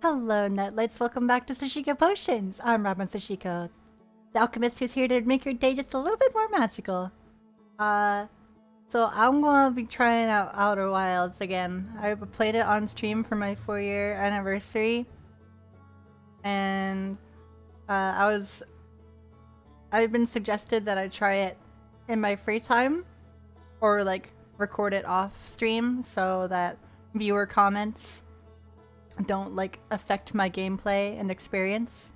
Hello, Nutlights. Welcome back to Sashiko Potions. I'm Robin Sashiko, the alchemist who's here to make your day just a little bit more magical. So I'm gonna be trying out Outer Wilds again. I played it on stream for my 4-year anniversary, and I've been suggested that I try it in my free time, or like record it off stream so that viewer comments don't like affect my gameplay and experience.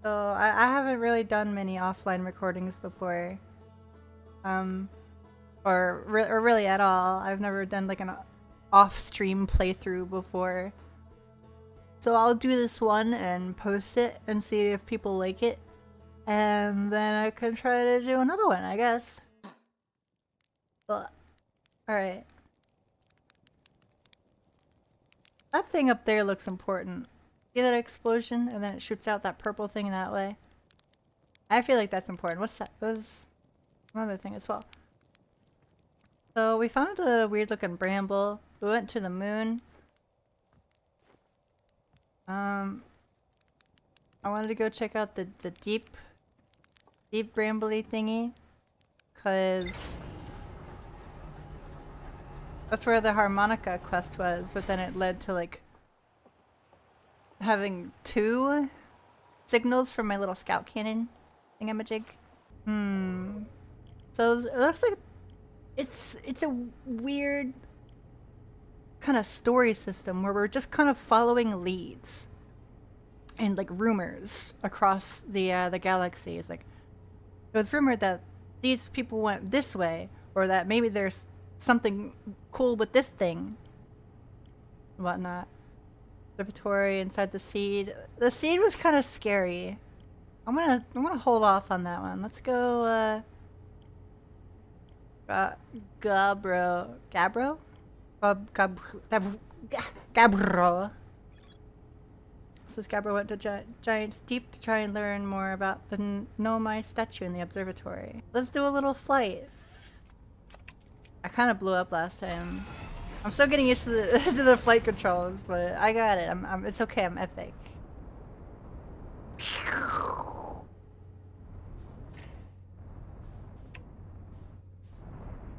So I haven't really done many offline recordings before, or really at all. I've never done like an off-stream playthrough before. So I'll do this one and post it and see if people like it, and then I can try to do another one, I guess. But alright. That thing up there looks important. See that explosion? And then it shoots out that purple thing that way. I feel like that's important. What's that? There's another thing as well. So we found a weird looking bramble. We went to the moon. I wanted to go check out the deep brambly thingy. Cause that's where the harmonica quest was, but then it led to like having 2 signals from my little scout cannon thingamajig. So it looks like it's a weird kind of story system where we're just kind of following leads and like rumors across the galaxy. It's like it was rumored that these people went this way, or that maybe there's something cool with this thing, and whatnot. Observatory inside the seed. The seed was kind of scary. I'm gonna hold off on that one. Let's go. Gabbro. Says Gabbro went to Giant's Deep to try and learn more about the Nomai statue in the observatory. Let's do a little flight. I kind of blew up last time. I'm still getting used to the to the flight controls, but I got it. It's okay. I'm epic.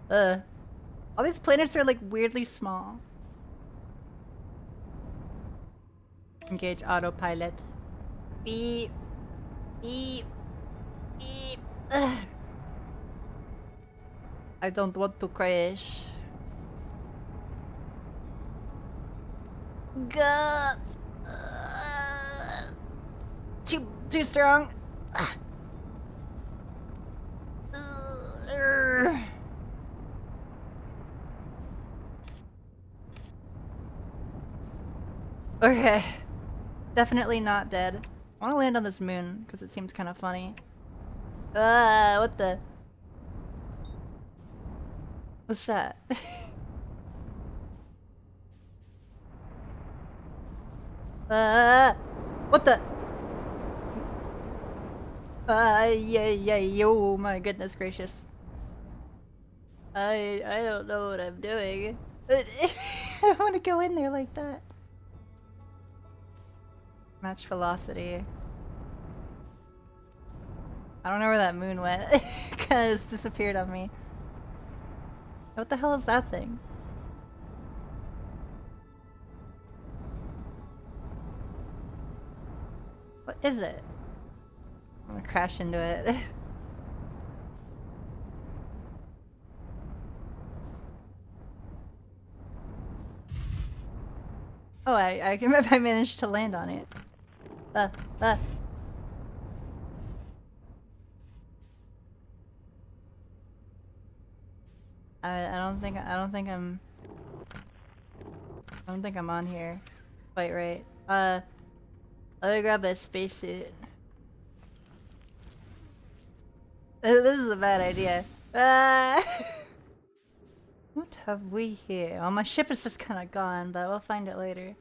All these planets are like weirdly small. Engage autopilot. Beep. Beep. Beep. Ugh. I don't want to crash. Go. Too strong. Okay. Definitely not dead. I want to land on this moon because it seems kind of funny. What the? What's that? What the? Yeah, oh my goodness gracious. I don't know what I'm doing. I don't want to go in there like that. Match velocity. I don't know where that moon went. It kind of just disappeared on me. What the hell is that thing? What is it? I'm gonna crash into it. Oh, I managed to land on it. I don't think I'm on here quite right. Let me grab a spacesuit. This is a bad idea. What have we here? Well, my ship is just kind of gone, but we'll find it later.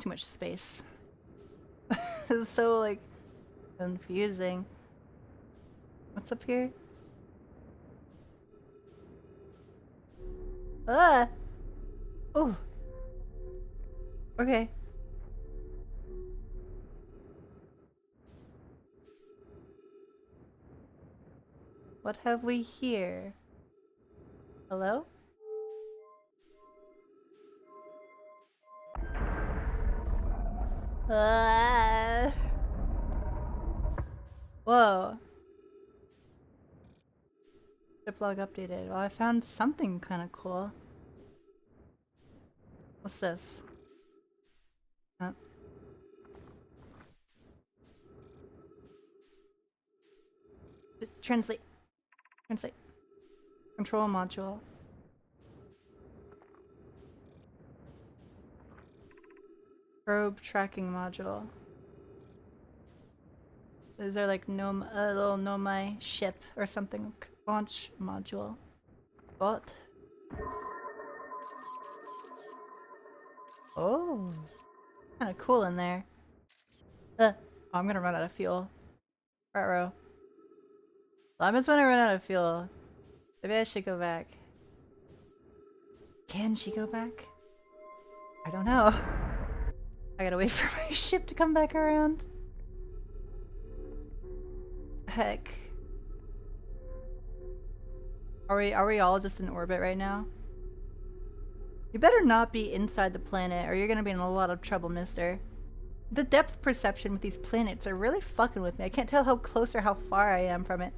too much space. It's so, like, confusing. What's up here? Ah! Ooh. Okay. What have we here? Hello? Ah. Whoa. Ship log updated. Well, I found something kind of cool. What's this? Translate. Translate. Control module. Probe tracking module. Is there like a little Nomai ship or something? Launch module. What? Oh. Kind of cool in there. Oh, I'm gonna run out of fuel. Ruh-roh. I'm just gonna run out of fuel. Maybe I should go back. Can she go back? I don't know. I gotta wait for my ship to come back around. Heck. Are we all just in orbit right now? You better not be inside the planet or you're gonna be in a lot of trouble, mister. The depth perception with these planets are really fucking with me. I can't tell how close or how far I am from it.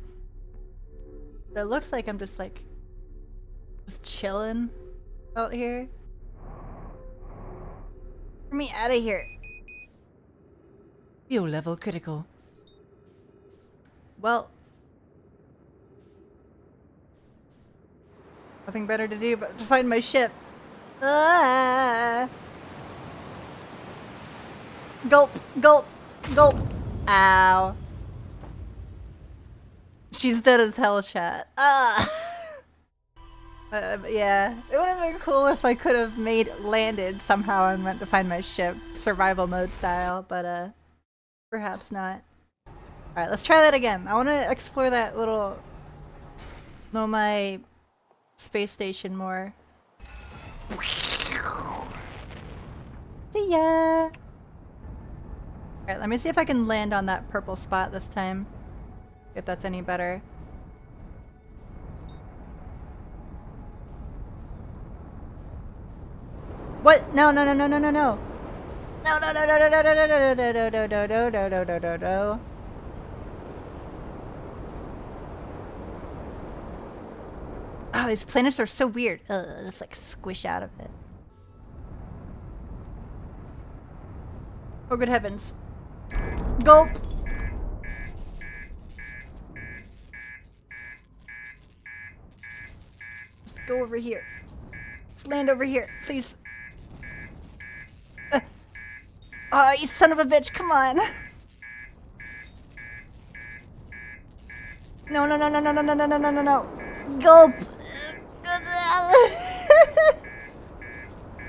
But it looks like I'm just like... just chilling out here. Get me out of here. Fuel level critical. Well... nothing better to do but to find my ship. Ah! Gulp! Gulp! Gulp! Ow. She's dead as hell, chat. Ah! Yeah. It would have been cool if I could have landed somehow and went to find my ship. Survival mode style, but perhaps not. Alright, let's try that again. I want to explore that little... Nomai space station more. See ya! Alright, let me see if I can land on that purple spot this time. If that's any better. What? No, no, no, no, no, no, no! No, no, no, no, no, no, no, no, no, no, no, no, no, no, no, no, no, no, no. Oh, these planets are so weird. Just like squish out of it. Oh, good heavens. Gulp! Let's go over here. Let's land over here, please. Oh, you son of a bitch, come on! No, no, no, no, no, no, no, no, no, no, no, no. Gulp!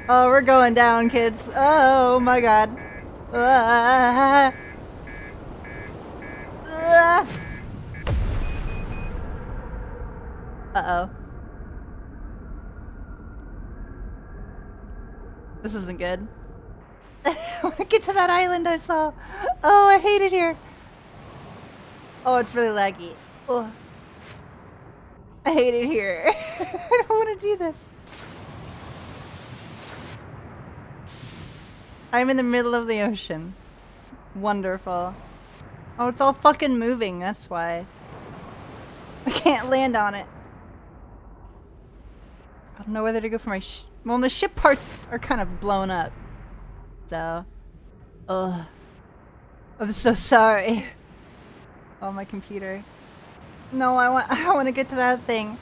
Oh, we're going down, kids. Oh my god. Uh-oh. This isn't good. I want to get to that island I saw. Oh, I hate it here. Oh, it's really laggy. Oh. I hate it here. I don't want to do this. I'm in the middle of the ocean. Wonderful. Oh, it's all fucking moving, that's why. I can't land on it. I don't know whether to go for my well, the ship parts are kind of blown up. So... ugh. I'm so sorry. Oh, my computer. No, I want to get to that thing.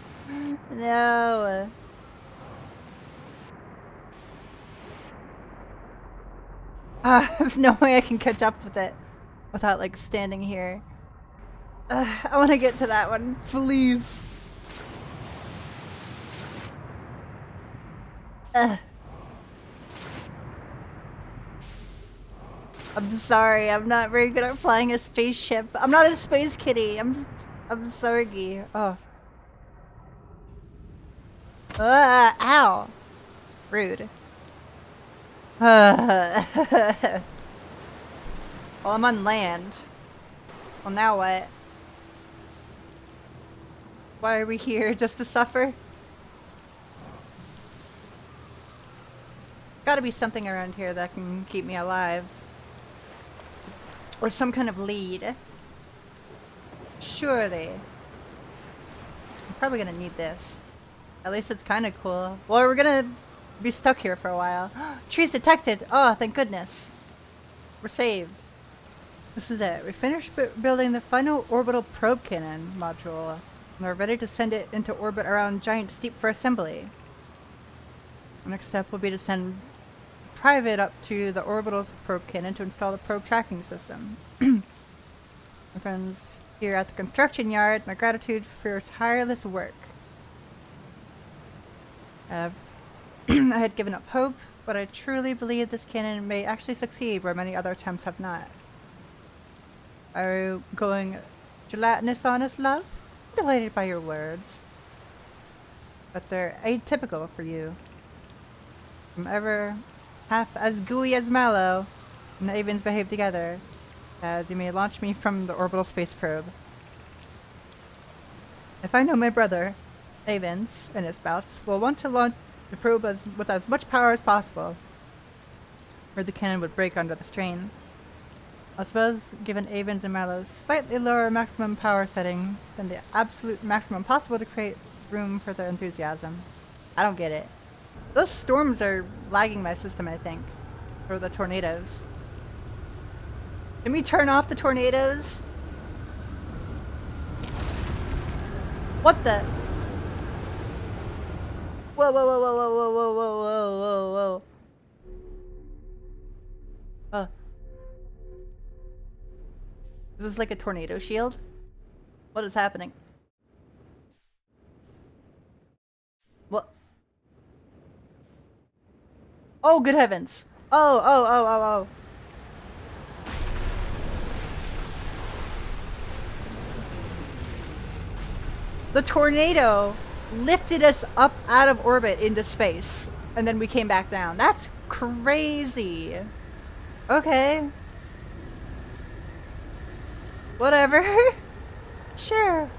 No. There's no way I can catch up with it without like standing here. I want to get to that one, please. I'm sorry, I'm not very good at flying a spaceship. I'm not a space kitty. I'm sorry. Oh. Ow. Rude. Well, I'm on land. Well, now what? Why are we here? Just to suffer? Gotta be something around here that can keep me alive. Or some kind of lead. Surely. I'm probably gonna need this. At least it's kind of cool. Well, we're gonna be stuck here for a while. Trees detected! Oh, thank goodness. We're saved. This is it. We finished building the final orbital probe cannon module. And we're ready to send it into orbit around Giant Steep for assembly. The next step will be to send Private up to the orbital probe cannon to install the probe tracking system. My friends here at the construction yard, my gratitude for your tireless work. I had given up hope, but I truly believe this cannon may actually succeed where many other attempts have not. Are you going gelatinous honest, love? I'm delighted by your words. But they're atypical for you. I'm ever half as gooey as Mallow, and the Avens behave together, as you may launch me from the orbital space probe. If I know my brother, Avens, and his spouse will want to launch the probe with as much power as possible, or the cannon would break under the strain. I suppose, given Avens and Mallow's slightly lower maximum power setting than the absolute maximum possible to create room for their enthusiasm. I don't get it. Those storms are lagging my system, I think. Or the tornadoes. Can we turn off the tornadoes? What the? Whoa, whoa, whoa, whoa, whoa, whoa, whoa, whoa, whoa, whoa. Oh. Is this like a tornado shield? What is happening? What? Oh, good heavens. Oh, oh, oh, oh, oh. The tornado lifted us up out of orbit into space, and then we came back down. That's crazy. Okay. Whatever. Sure.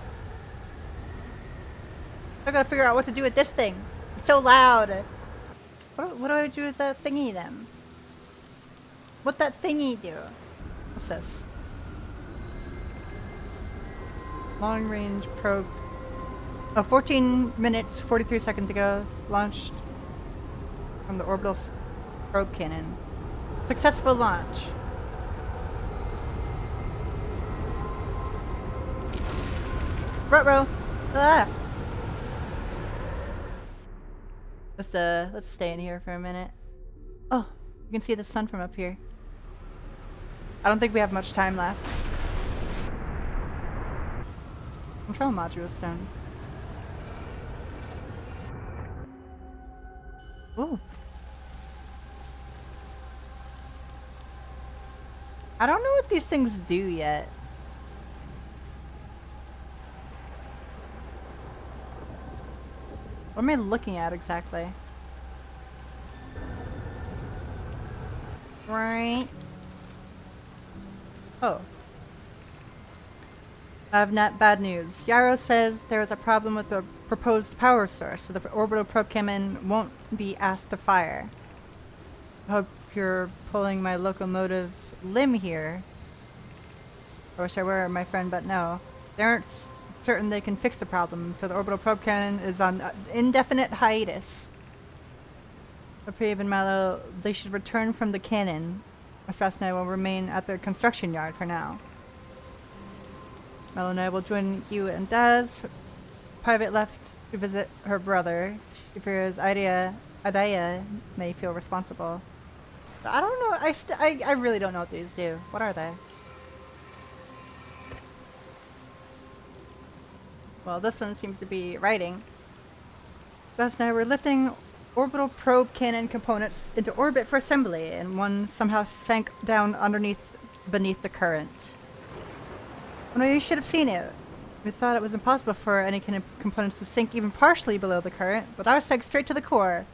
I gotta figure out what to do with this thing. It's so loud. What do I do with that thingy then? What'd that thingy do? What's this? Long range probe. Oh, 14 minutes, 43 seconds ago, launched from the orbital probe cannon. Successful launch. Ruh-roh. Ah. Let's stay in here for a minute. Oh, you can see the sun from up here. I don't think we have much time left. Control module stone. Ooh. I don't know what these things do yet. What am I looking at exactly? Right. Oh. I have not bad news. Yarrow says there is a problem with the proposed power source, so the orbital probe cannon won't be asked to fire. I hope you're pulling my locomotive limb here. I wish I were, my friend, but no. They aren't certain they can fix the problem, so the orbital probe cannon is on indefinite hiatus. Reprieve and Mallow, they should return from the cannon. Espas and I will remain at the construction yard for now. Mallow and I will join you and Daz. Private left to visit her brother. She fears Adaya may feel responsible. I don't know. I really don't know what these do. What are they? Well, this one seems to be writing. Bess and I were lifting orbital probe cannon components into orbit for assembly, and one somehow sank down beneath the current. Well, no, you should have seen it. We thought it was impossible for any kind of components to sink even partially below the current, but I was sank straight to the core.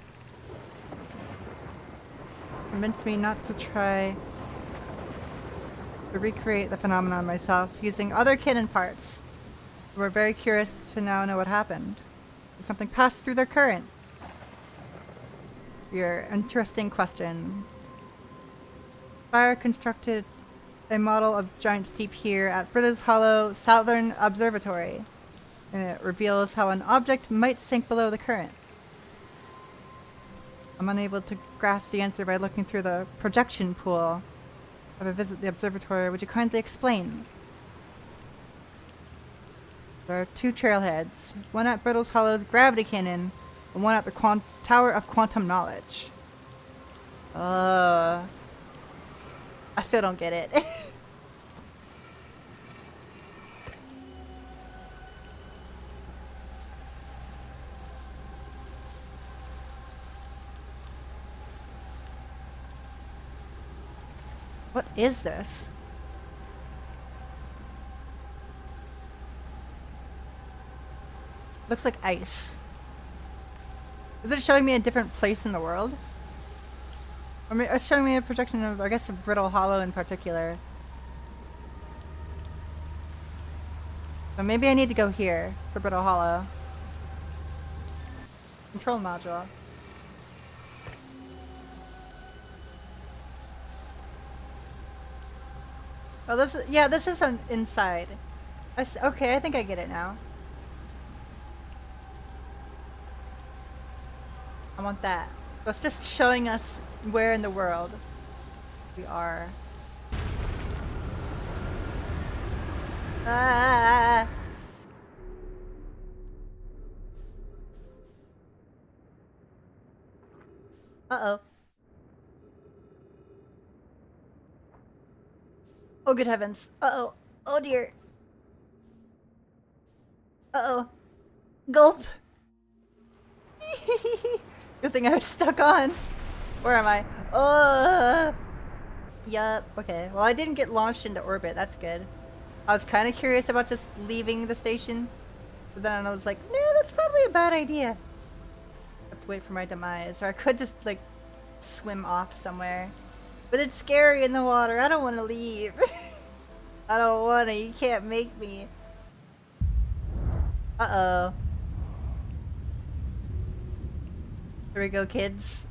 Convinced me not to try to recreate the phenomenon myself using other cannon parts. We're very curious to now know what happened. Did something pass through their current? Your interesting question. Fire constructed a model of giant steep here at Brittas Hollow Southern Observatory, and it reveals how an object might sink below the current. I'm unable to grasp the answer by looking through the projection pool. If I visit the observatory, would you kindly explain? There are two trailheads, one at Brittas Hollow's gravity cannon, and one at the Tower of Quantum Knowledge. I still don't get it. What is this? Looks like ice. Is it showing me a different place in the world? I mean, it's showing me a projection of, I guess, a Brittle Hollow in particular. So maybe I need to go here for Brittle Hollow. Control module. Oh, this is an inside. Okay, I think I get it now. I want that. So it's just showing us where in the world we are. Ah! Uh-oh. Oh, good heavens. Uh-oh. Oh, dear. Uh-oh. Gulp. Good thing I was stuck on. Where am I? Yup. Okay. Well, I didn't get launched into orbit. That's good. I was kind of curious about just leaving the station. But then I was like, no, that's probably a bad idea. I have to wait for my demise. Or I could just, like, swim off somewhere. But it's scary in the water. I don't want to leave. I don't want to. You can't make me. Uh-oh. Here we go, kids.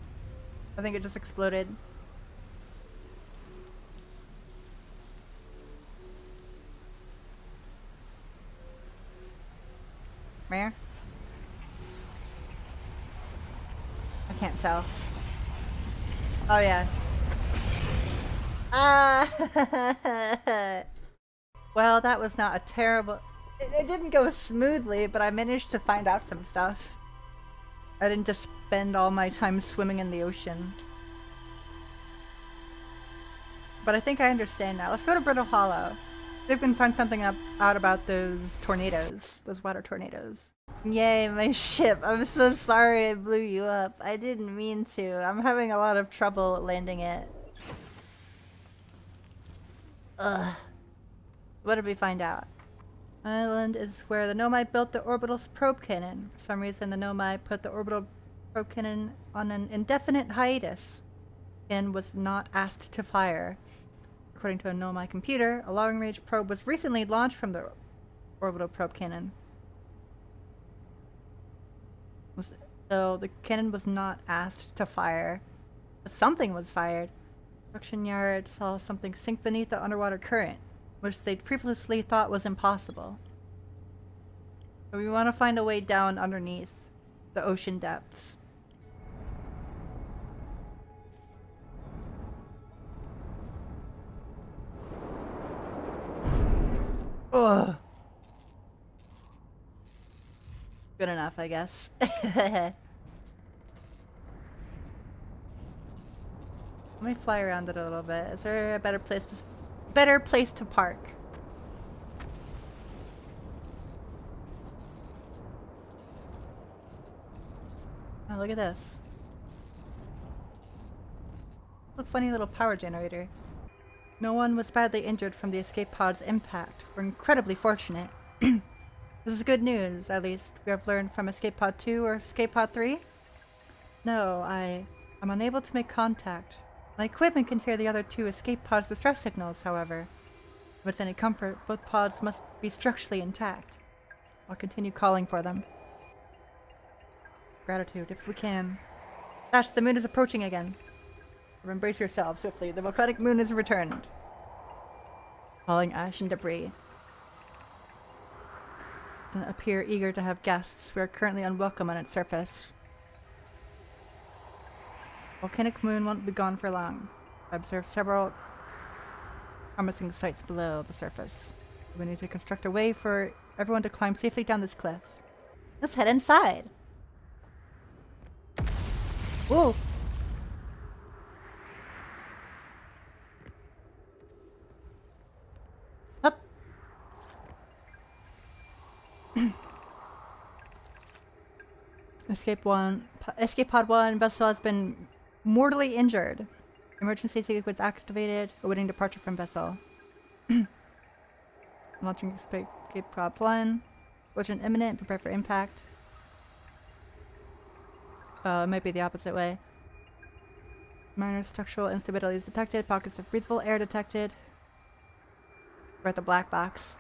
I think it just exploded. Where? I can't tell. Oh, yeah. Ah! Well, that was not a terrible... It didn't go smoothly, but I managed to find out some stuff. I didn't just spend all my time swimming in the ocean. But I think I understand now. Let's go to Brittle Hollow. See if we can find something out about those tornadoes. Those water tornadoes. Yay, my ship. I'm so sorry I blew you up. I didn't mean to. I'm having a lot of trouble landing it. Ugh. What did we find out? Island is where the Nomai built the orbital probe cannon. For some reason, the Nomai put the orbital probe cannon on an indefinite hiatus and was not asked to fire. According to a Nomai computer, a long-range probe was recently launched from the orbital probe cannon. So the cannon was not asked to fire, but something was fired. Production yard saw something sink beneath the underwater current, which they previously thought was impossible. So we want to find a way down underneath the ocean depths. Ugh. Good enough, I guess. Let me fly around it a little bit. Is there a better place to park? Oh, look at this. A funny little power generator. No one was badly injured from the escape pod's impact. We're incredibly fortunate. This is good news, at least. We have learned from Escape Pod 2 or Escape Pod 3? No, I'm unable to make contact. My equipment can hear the other two escape pods' distress signals, however. If it's any comfort, both pods must be structurally intact. I'll continue calling for them. Gratitude, if we can. Ash, the moon is approaching again. Embrace yourself swiftly. The volcanic moon is returned. Falling ash and debris. Doesn't appear eager to have guests. We are currently unwelcome on its surface. Volcanic moon won't be gone for long. I observed several promising sites below the surface. We need to construct a way for everyone to climb safely down this cliff. Let's head inside. Whoa! Up! Escape Pod 1 vessel has been mortally injured. Emergency sequence activated. Awaiting departure from vessel. Launching Escape Pod 1. Collision imminent. Prepare for impact. It might be the opposite way. Minor structural instabilities detected. Pockets of breathable air detected. We're at the black box.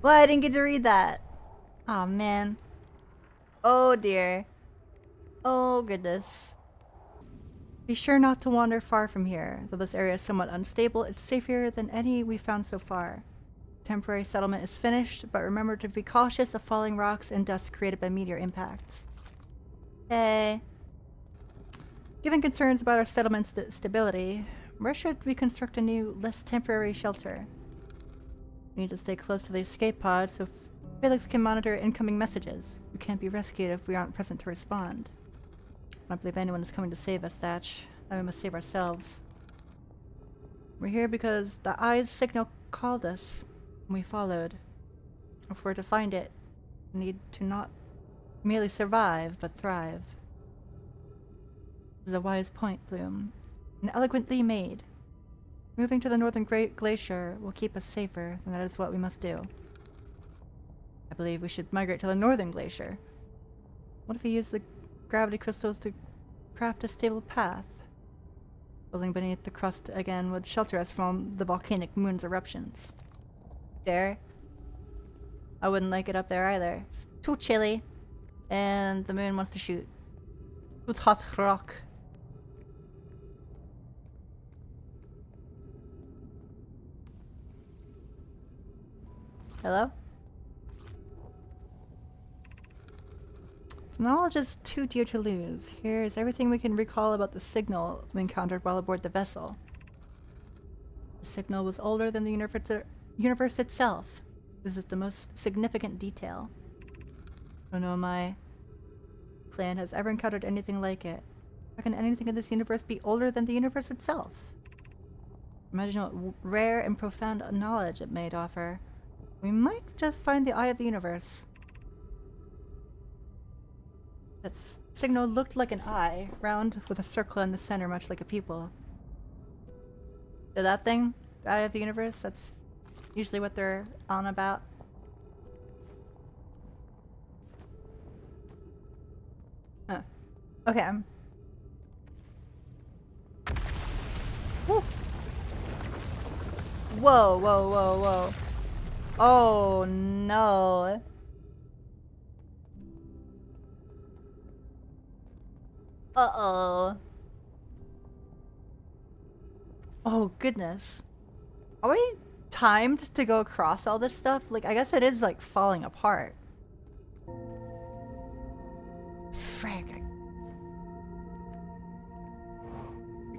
Well, I didn't get to read that. Aw, man. Oh dear. Oh goodness. Be sure not to wander far from here. Though this area is somewhat unstable, it's safer than any we've found so far. Temporary settlement is finished, but remember to be cautious of falling rocks and dust created by meteor impacts. Hey. Given concerns about our settlement's stability, where should we construct a new, less temporary shelter? We need to stay close to the escape pod so Felix can monitor incoming messages. We can't be rescued if we aren't present to respond. I don't believe anyone is coming to save us, Thatch. Now we must save ourselves. We're here because the Eye's signal called us, and we followed. If we're to find it, we need to not merely survive, but thrive. This is a wise point, Bloom, and eloquently made. Moving to the northern glacier will keep us safer, and that is what we must do. I believe we should migrate to the northern glacier. What if we use the gravity crystals to craft a stable path? Building beneath the crust again would shelter us from the volcanic moon's eruptions. There. I wouldn't like it up there either. It's too chilly. And the moon wants to shoot. Too hot rock. Hello? Knowledge is too dear to lose. Here is everything we can recall about the signal we encountered while aboard the vessel. The signal was older than the universe itself. This is the most significant detail. I don't know my clan has ever encountered anything like it. How can anything in this universe be older than the universe itself? Imagine what rare and profound knowledge it may offer. We might just find the eye of the universe. That signal looked like an eye, round with a circle in the center, much like a pupil. So that thing, the eye of the universe, that's usually what they're on about. Huh. Okay. Woo. Whoa, whoa, whoa, whoa. Oh no. Uh-oh. Oh goodness. Are we timed to go across all this stuff? Like, I guess it is like falling apart. Frick.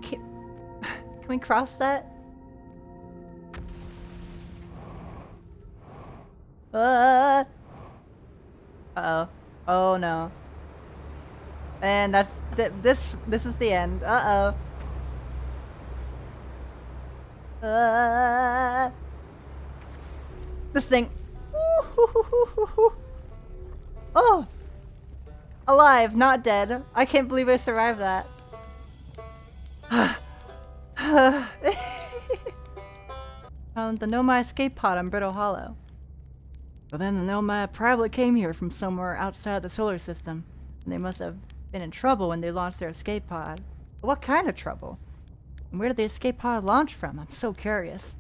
Can we cross that? Uh-oh. Oh no. And this is the end. Uh-oh. This thing. Oh. Alive, not dead. I can't believe I survived that. Found the Nomai escape pod on Brittle Hollow. But then the Nomai probably came here from somewhere outside the solar system. And they must have been in trouble when they launched their escape pod. But what kind of trouble? And where did the escape pod launch from? I'm so curious.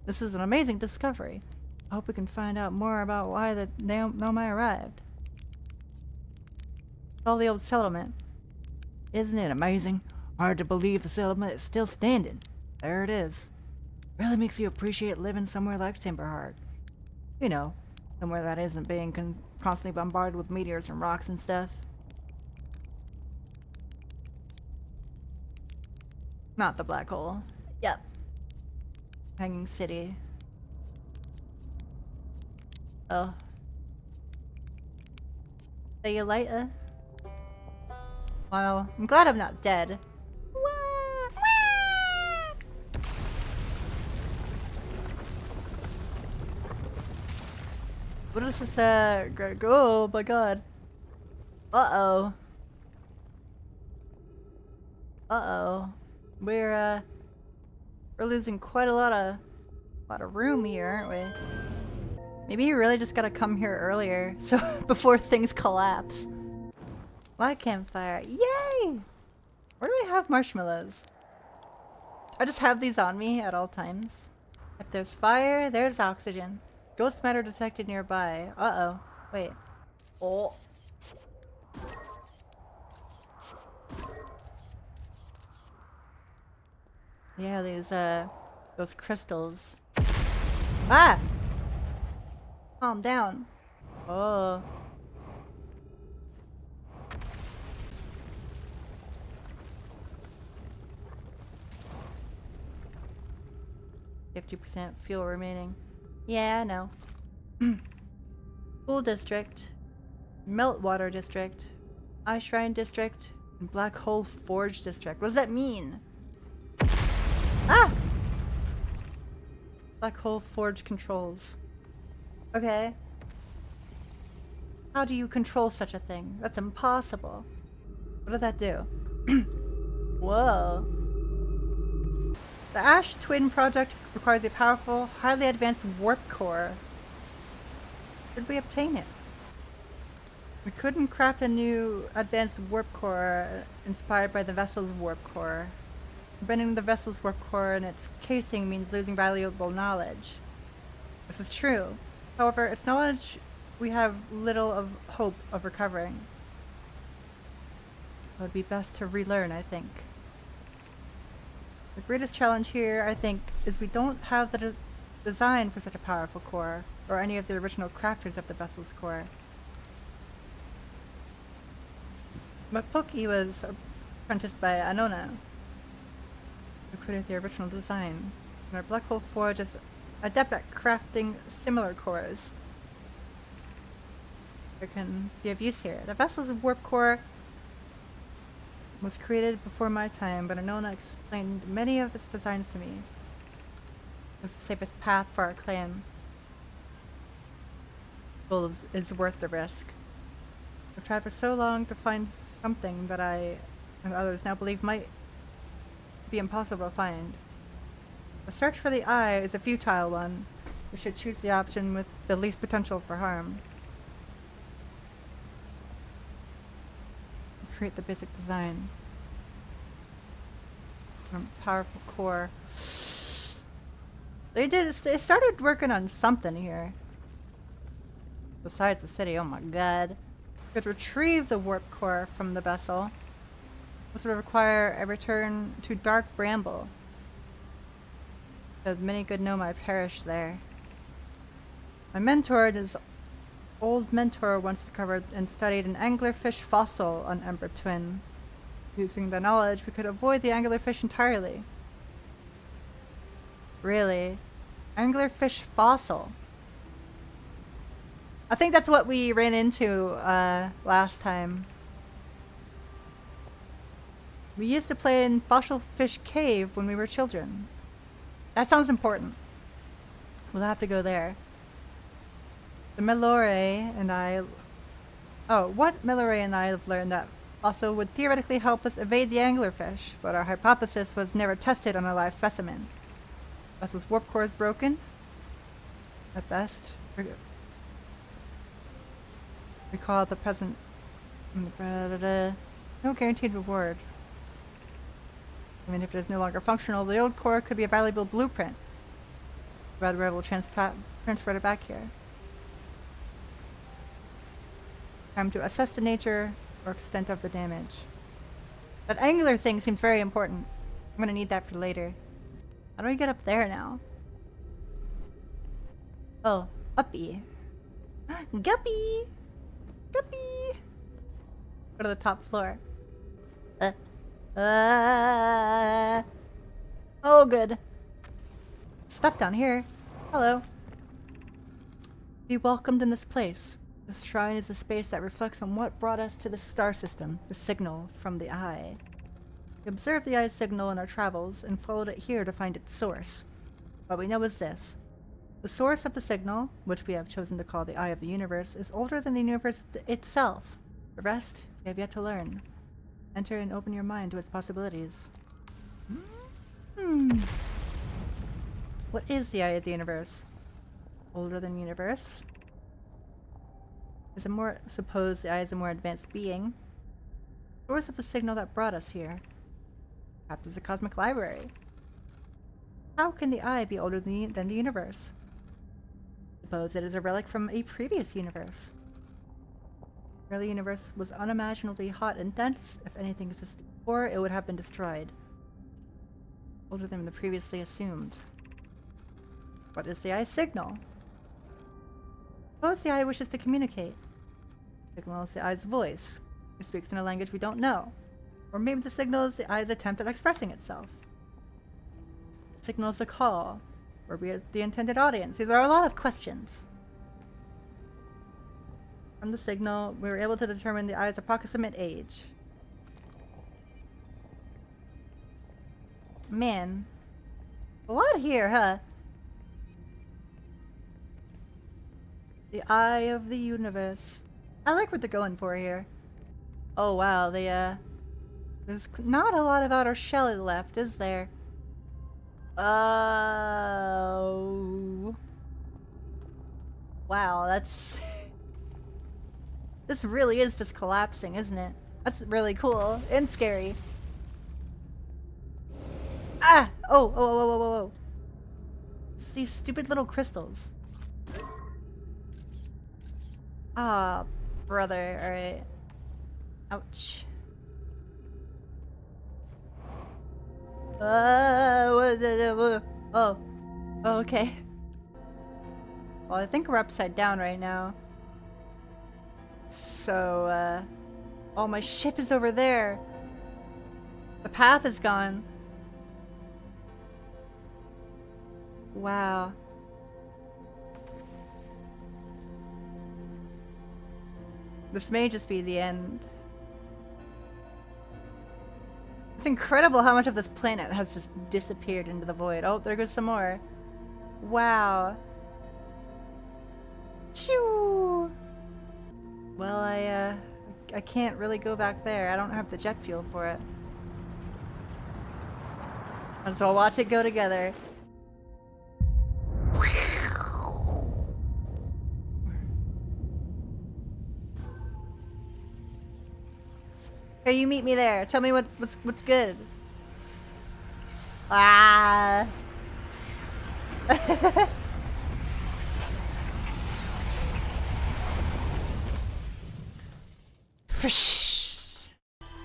This is an amazing discovery. I hope we can find out more about why the Nomai arrived. All the old settlement. Isn't it amazing? Hard to believe the settlement is still standing. There it is. Really makes you appreciate living somewhere like Timberheart. You know, somewhere that isn't being constantly bombarded with meteors and rocks and stuff. Not the black hole. Yep. Hanging City. Oh. See you later. Well, I'm glad I'm not dead. What is this, oh my god. Uh-oh. Uh-oh. We're losing quite a lot of room here, aren't we? Maybe you really just gotta come here earlier, so before things collapse. Light campfire. Yay! Where do I have marshmallows? I just have these on me at all times. If there's fire, there's oxygen. Ghost matter detected nearby. Uh-oh. Wait. Oh. Yeah, those crystals. Ah! Calm down. Oh. %50 fuel remaining. Yeah, I know. Pool District, Meltwater District, Ice Shrine District, and Black Hole Forge District. What does that mean? Ah! Black Hole Forge controls. Okay. How do you control such a thing? That's impossible. What did that do? Whoa. The Ash Twin project requires a powerful, highly advanced warp core. Did we obtain it? We couldn't craft a new advanced warp core inspired by the vessel's warp core. Bending the vessel's warp core in its casing means losing valuable knowledge. This is true. However, it's knowledge we have little of hope of recovering. It would be best to relearn, I think. The greatest challenge here, I think, is we don't have the design for such a powerful core, or any of the original crafters of the vessel's core. Mapoki was apprenticed by Anona, who created the original design, and our Black Hole Forge is adept at crafting similar cores. There can be of use here. The vessel's warp core was created before my time, but Anona explained many of its designs to me. It's the safest path for our clan. Well, is worth the risk. I've tried for so long to find something that I and others now believe might be impossible to find. The search for the eye is a futile one. We should choose the option with the least potential for harm. Create the basic design. Powerful core. They started working on something here. Besides the city, oh my god. Could retrieve the warp core from the vessel. This would require a return to Dark Bramble. Because many good Nomai perished there. My mentor and his old mentor once discovered and studied an anglerfish fossil on Ember Twin. Using the knowledge, we could avoid the anglerfish entirely. Really? Anglerfish fossil? I think that's what we ran into last time. We used to play in Fossil Fish Cave when we were children. That sounds important. We'll have to go there. The Melore and I... Oh, what Milleray and I have learned that also would theoretically help us evade the anglerfish, but our hypothesis was never tested on a live specimen. Vessel's warp core is broken. At best. Recall the present. No guaranteed reward. Even if it is no longer functional, the old core could be a valuable blueprint. Red Red will transport it back here. Time to assess the nature or extent of the damage. That angular thing seems very important. I'm gonna need that for later. How do I get up there now? Oh, uppy. Guppy! Guppy! Go to the top floor. Oh, good. Stuff down here. Hello. Be welcomed in this place. This shrine is a space that reflects on what brought us to the star system, the signal from the eye. We observed the eye's signal in our travels and followed it here to find its source. What we know is this. The source of the signal, which we have chosen to call the Eye of the Universe, is older than the universe itself. The rest, we have yet to learn. Enter and open your mind to its possibilities. What is the Eye of the Universe? Older than universe? Suppose the Eye is a more advanced being. Source of the signal that brought us here. Perhaps it's a cosmic library. How can the Eye be older than the universe? Suppose it is a relic from a previous universe. The early universe was unimaginably hot and dense. If anything existed before, it would have been destroyed. Older than the previously assumed. What is the Eye's signal? Suppose the Eye wishes to communicate. Signal is the Eye's voice. It speaks in a language we don't know. Or maybe the signal is the Eye's attempt at expressing itself. The signal is a call. Or be it the intended audience. These are a lot of questions. From the signal, we were able to determine the Eye's approximate age. Man. A lot here, huh? The Eye of the Universe. I like what they're going for here. Oh wow, there's not a lot of outer shell left, is there? Oh. Wow, that's... This really is just collapsing, isn't it? That's really cool and scary. Ah! Oh, oh. It's these stupid little crystals. Ah, brother. Alright. Ouch. Oh, okay. Well, I think we're upside down right now. So, oh, my ship is over there. The path is gone. Wow. This may just be the end. It's incredible how much of this planet has just disappeared into the void. Oh, there goes some more. Wow. Shoo! Well, I can't really go back there. I don't have the jet fuel for it. And so I'll watch it go together. Hey, you meet me there. Tell me what's good. Ah.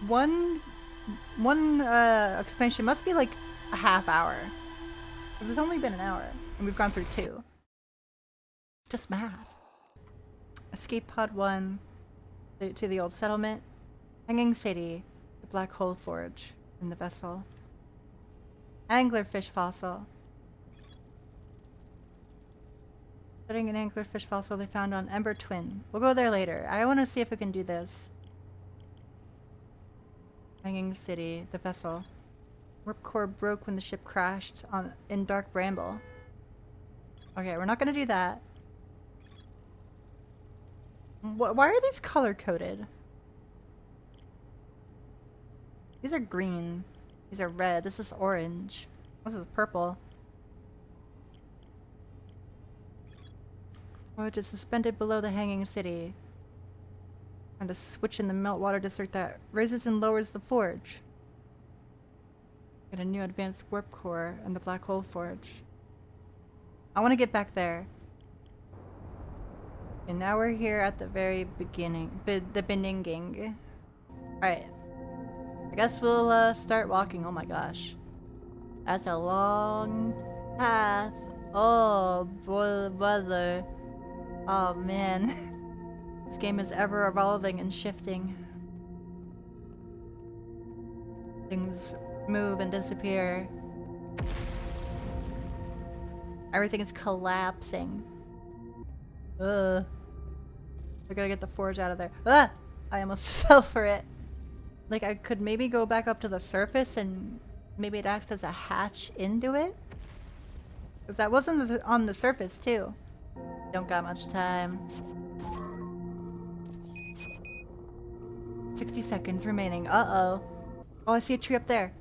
One expansion must be like a half hour. Because it's only been an hour, and we've gone through 2. It's just math. Escape pod 1 to the old settlement. Hanging City, the Black Hole Forge, in the vessel. Anglerfish fossil. Studying an anglerfish fossil they found on Ember Twin. We'll go there later. I want to see if we can do this. Hanging City, the vessel. Warp core broke when the ship crashed in Dark Bramble. Okay, we're not gonna do that. Why are these color coded? These are green. These are red. This is orange. This is purple. Forge is suspended below the hanging city. And a switch in the meltwater district that raises and lowers the forge. Get a new advanced warp core and the black hole forge. I want to get back there. And now we're here at the very beginning. The beninging. Alright. I guess we'll start walking. Oh my gosh. That's a long path. Oh, brother. Oh man. This game is ever evolving and shifting. Things move and disappear. Everything is collapsing. Ugh. We're gonna get the forge out of there. Ah! I almost fell for it. Like, I could maybe go back up to the surface and maybe it acts as a hatch into it? Because that wasn't on the surface, too. Don't got much time. 60 seconds remaining. Uh-oh. Oh, I see a tree up there.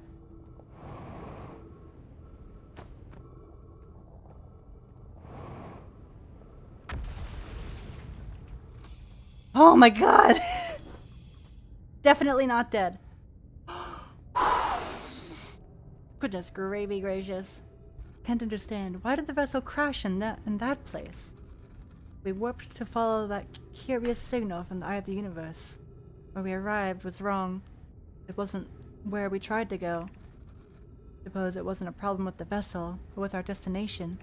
Oh my god! Definitely not dead. Goodness gravy gracious. Can't understand. Why did the vessel crash in that place? We warped to follow that curious signal from the eye of the universe. Where we arrived was wrong. It wasn't where we tried to go. Suppose it wasn't a problem with the vessel, but with our destination.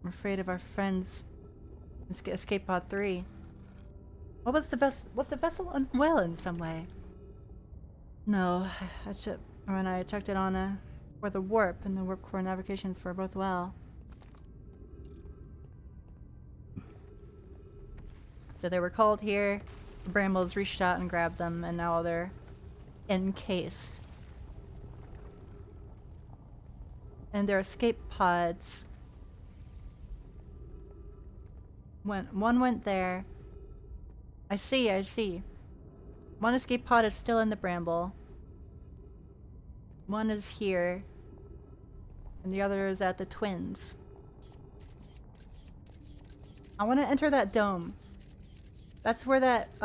I'm afraid of our friends in Escape Pod 3. What was the vessel unwell in some way? No, when I checked it on for the warp and the warp core navigations were both well. So they were called here. The brambles reached out and grabbed them, and now they're encased. And their escape pods. One went there. I see. One escape pod is still in the bramble. One is here. And the other is at the twins. I want to enter that dome. That's where that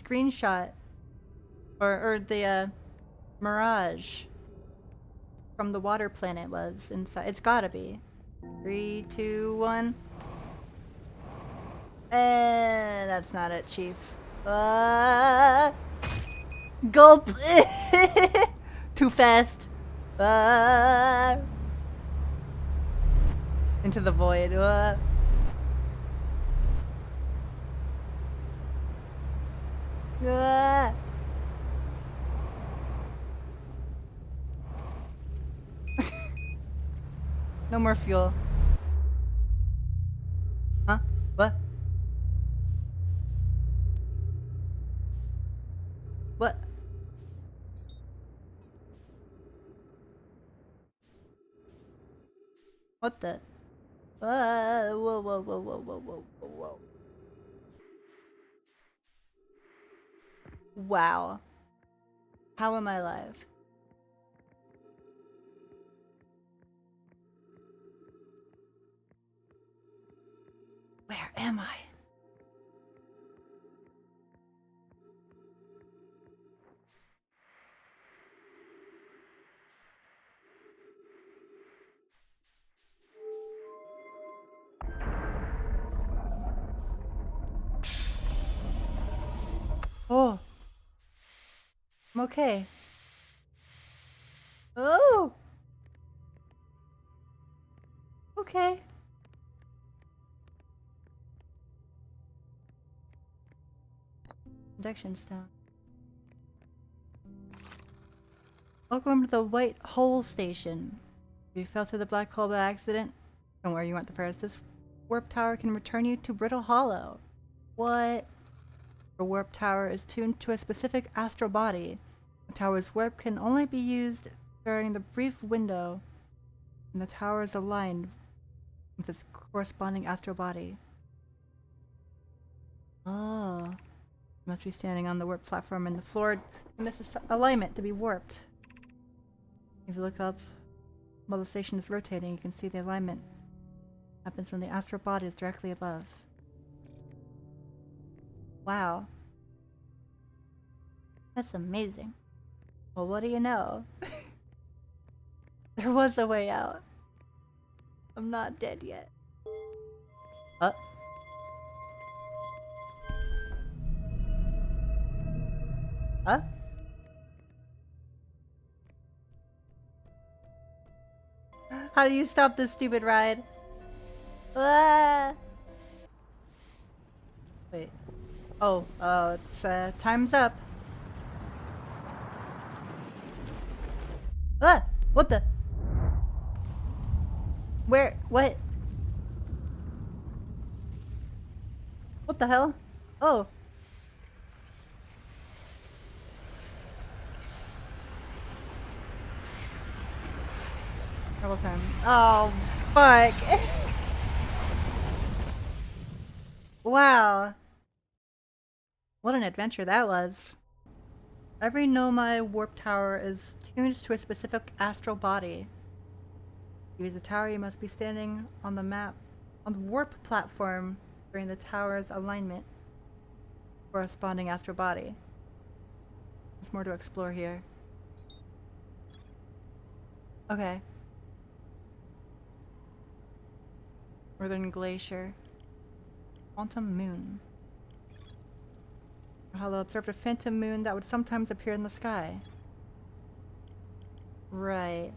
screenshot or the mirage from the water planet was inside. It's gotta be. 3, 2, 1. That's not it, Chief. Gulp! Too fast. Into the void. No more fuel. Huh? What? What? What the? Whoa, whoa, whoa, whoa, whoa, whoa, whoa, whoa. Wow. How am I alive? Where am I? Oh. I'm okay. Oh. Okay. Induction stone. Welcome to the White Hole Station. If you fell through the black hole by accident, don't worry, you weren't the first. This warp tower can return you to Brittle Hollow. What? The warp tower is tuned to a specific astral body. The tower's warp can only be used during the brief window when the tower is aligned with its corresponding astral body. Oh. You must be standing on the warp platform and the floor in this alignment to be warped. If you look up while the station is rotating, you can see the alignment happens when the astral body is directly above. Wow. That's amazing. Well, what do you know? There was a way out. I'm not dead yet. Huh? Huh? How do you stop this stupid ride? Ah! Wait. Oh, it's, time's up. Ah! What the? Where? What? What the hell? Oh. Double time. Oh, fuck. Wow. What an adventure that was. Every Nomai warp tower is tuned to a specific astral body. To use a tower, you must be standing on the map, on the warp platform during the tower's alignment. Corresponding astral body. There's more to explore here. Okay. Northern Glacier. Quantum Moon. Hello, observed a phantom moon that would sometimes appear in the sky. Right.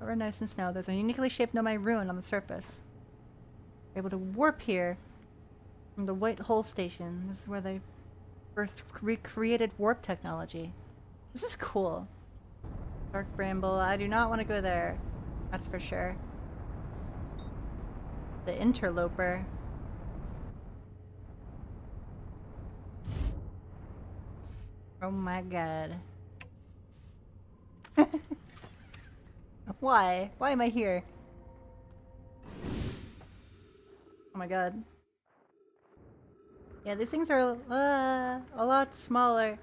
Over in Ice and Snow, there's a uniquely shaped Nomai ruin on the surface. We're able to warp here from the White Hole Station. This is where they first recreated warp technology. This is cool. Dark Bramble, I do not want to go there. That's for sure. The Interloper. Oh my god. Why? Why am I here? Oh my god. Yeah, these things are a lot smaller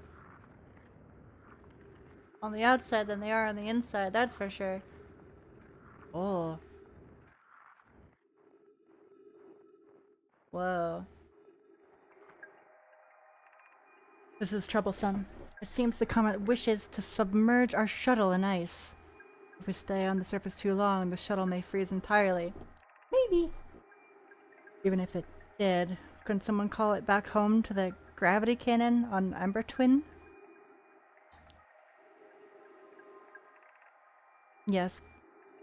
on the outside than they are on the inside, that's for sure. Oh. Whoa. This is troublesome. It seems the comet wishes to submerge our shuttle in ice. If we stay on the surface too long, the shuttle may freeze entirely. Maybe. Even if it did, couldn't someone call it back home to the gravity cannon on Ember Twin? Yes,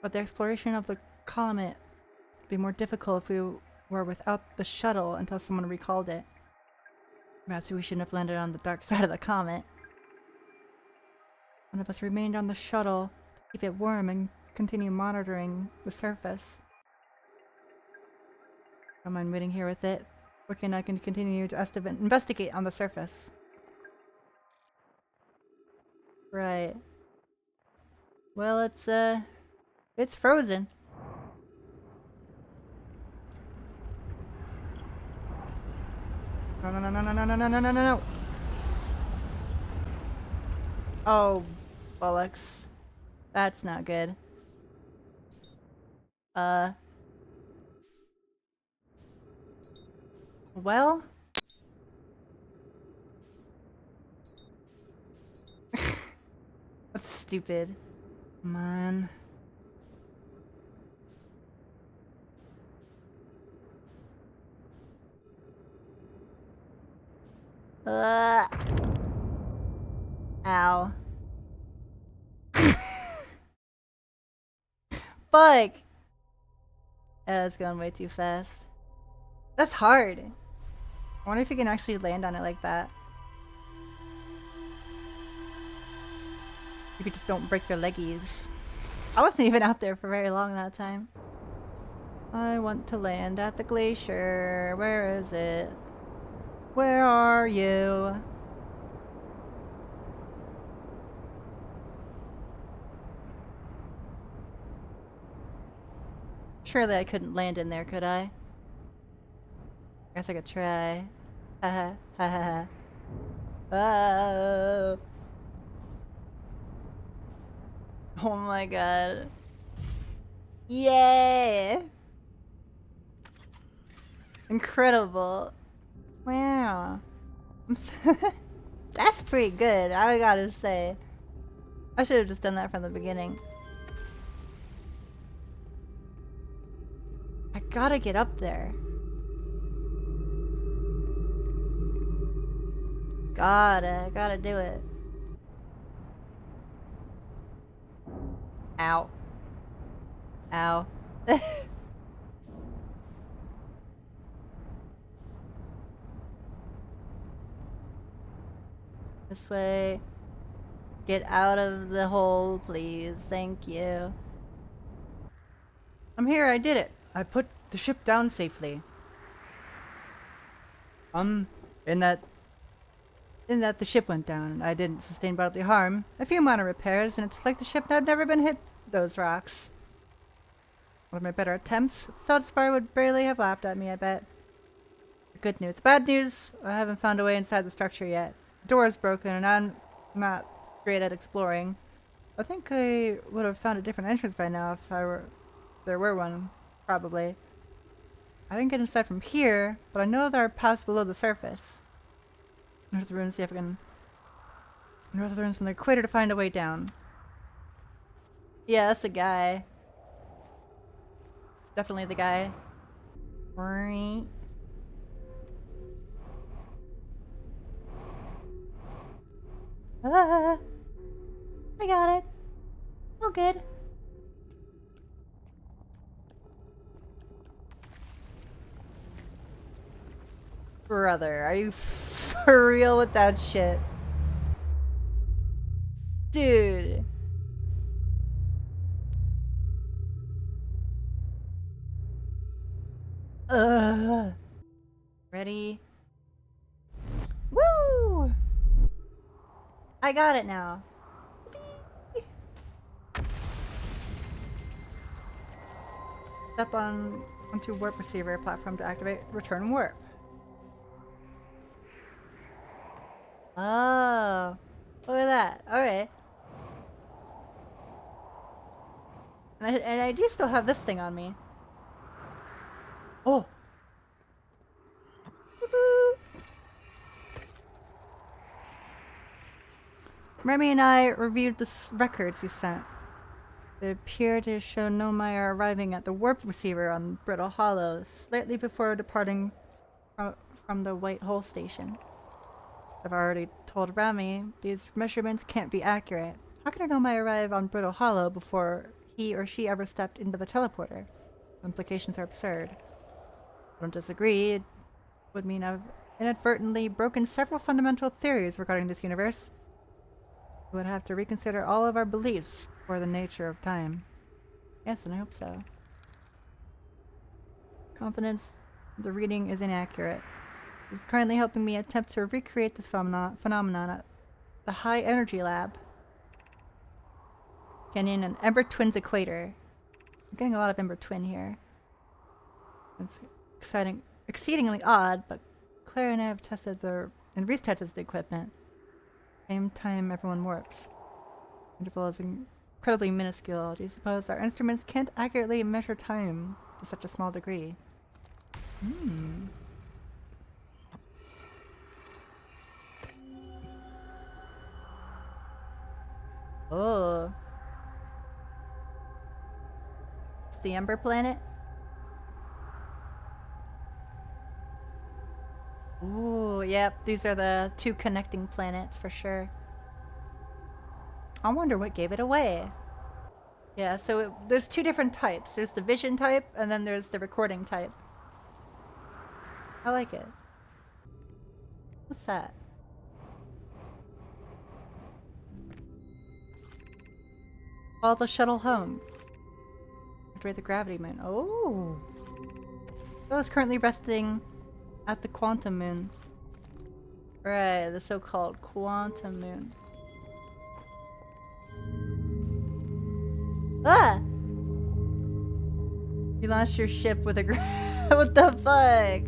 but the exploration of the comet would be more difficult if we were without the shuttle until someone recalled it. Perhaps we shouldn't have landed on the dark side of the comet. One of us remained on the shuttle to keep it warm and continue monitoring the surface. Don't mind waiting here with it. Working and I can continue to investigate on the surface. Right. Well, it's frozen. No, no, no, no, no, no, no, no, no, no, no. Oh, bollocks. That's not good. Well? That's stupid. Man. Ow. Fuck! It's going way too fast. That's hard. I wonder if you can actually land on it like that. If you just don't break your leggies. I wasn't even out there for very long that time. I want to land at the glacier. Where is it? Where are you? Surely I couldn't land in there, could I? Guess I could try. Haha, haha. Oh. Oh my god. Yay! Incredible. Wow. That's pretty good, I gotta say. I should have just done that from the beginning. I gotta get up there. Gotta do it. Ow. Ow. This way. Get out of the hole, please. Thank you. I'm here, I did it. I put the ship down safely. In that the ship went down, I didn't sustain bodily harm. A few minor repairs, and it's like the ship had never been hit those rocks. One of my better attempts. Feldspar would barely have laughed at me, I bet. Good news. Bad news, I haven't found a way inside the structure yet. The door is broken, and I'm not great at exploring. I think I would have found a different entrance by now if there were one, probably. I didn't get inside from here, but I know there are paths below the surface. North of the ruins, see if I can... North of the ruins from the equator to find a way down. Yeah, that's the guy. Definitely the guy. Right. Ah, I got it. All good. Brother, are you for real with that shit? Dude. Ready? Woo! I got it now. Step onto warp receiver platform to activate return warp. Oh, look at that. Alright. And I do still have this thing on me. Oh! Remy and I reviewed the records you sent. They appear to show Nomai arriving at the warp receiver on Brittle Hollow slightly before departing from the White Hole Station. I've already told Remy these measurements can't be accurate. How can a Nomai arrive on Brittle Hollow before he or she ever stepped into the teleporter? The implications are absurd. I don't disagree. It would mean I've inadvertently broken several fundamental theories regarding this universe. We would have to reconsider all of our beliefs for the nature of time. Yes, and I hope so. Confidence, the reading is inaccurate. Is currently helping me attempt to recreate this phenomenon at the High Energy Lab. Canyon and Ember Twins Equator. I'm getting a lot of Ember Twin here. It's exceedingly odd, but Claire and I have tested and retested the equipment. Same time everyone warps. Interval is incredibly minuscule. Do you suppose our instruments can't accurately measure time to such a small degree? Hmm. Oh. It's the Ember Planet? Ooh, yep, these are the two connecting planets for sure. I wonder what gave it away. Yeah, so there's two different types. There's the vision type, and then there's the recording type. I like it. What's that? Follow the shuttle home. Activate the gravity moon. Oh! It is currently resting at the quantum moon. Right, the so-called quantum moon. Ah! You launched your ship with a what the fuck?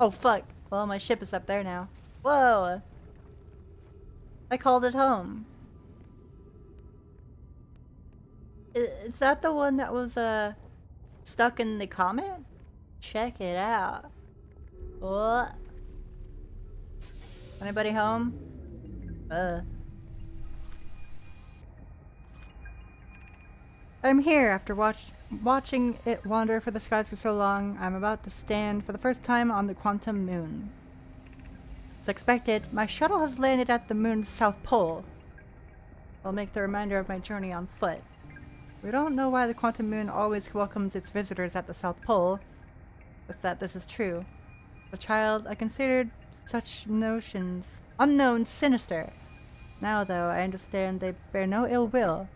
Oh fuck. Well, my ship is up there now. Whoa. I called it home. Is that the one that was stuck in the comet? Check it out. What? Anybody home? I'm here after watching it wander for the skies for so long. I'm about to stand for the first time on the quantum moon. As expected, my shuttle has landed at the moon's south pole. I'll make the remainder of my journey on foot. We don't know why the quantum moon always welcomes its visitors at the south pole, but that this is true. As a child, I considered such notions unknown, sinister. Now, though, I understand they bear no ill will.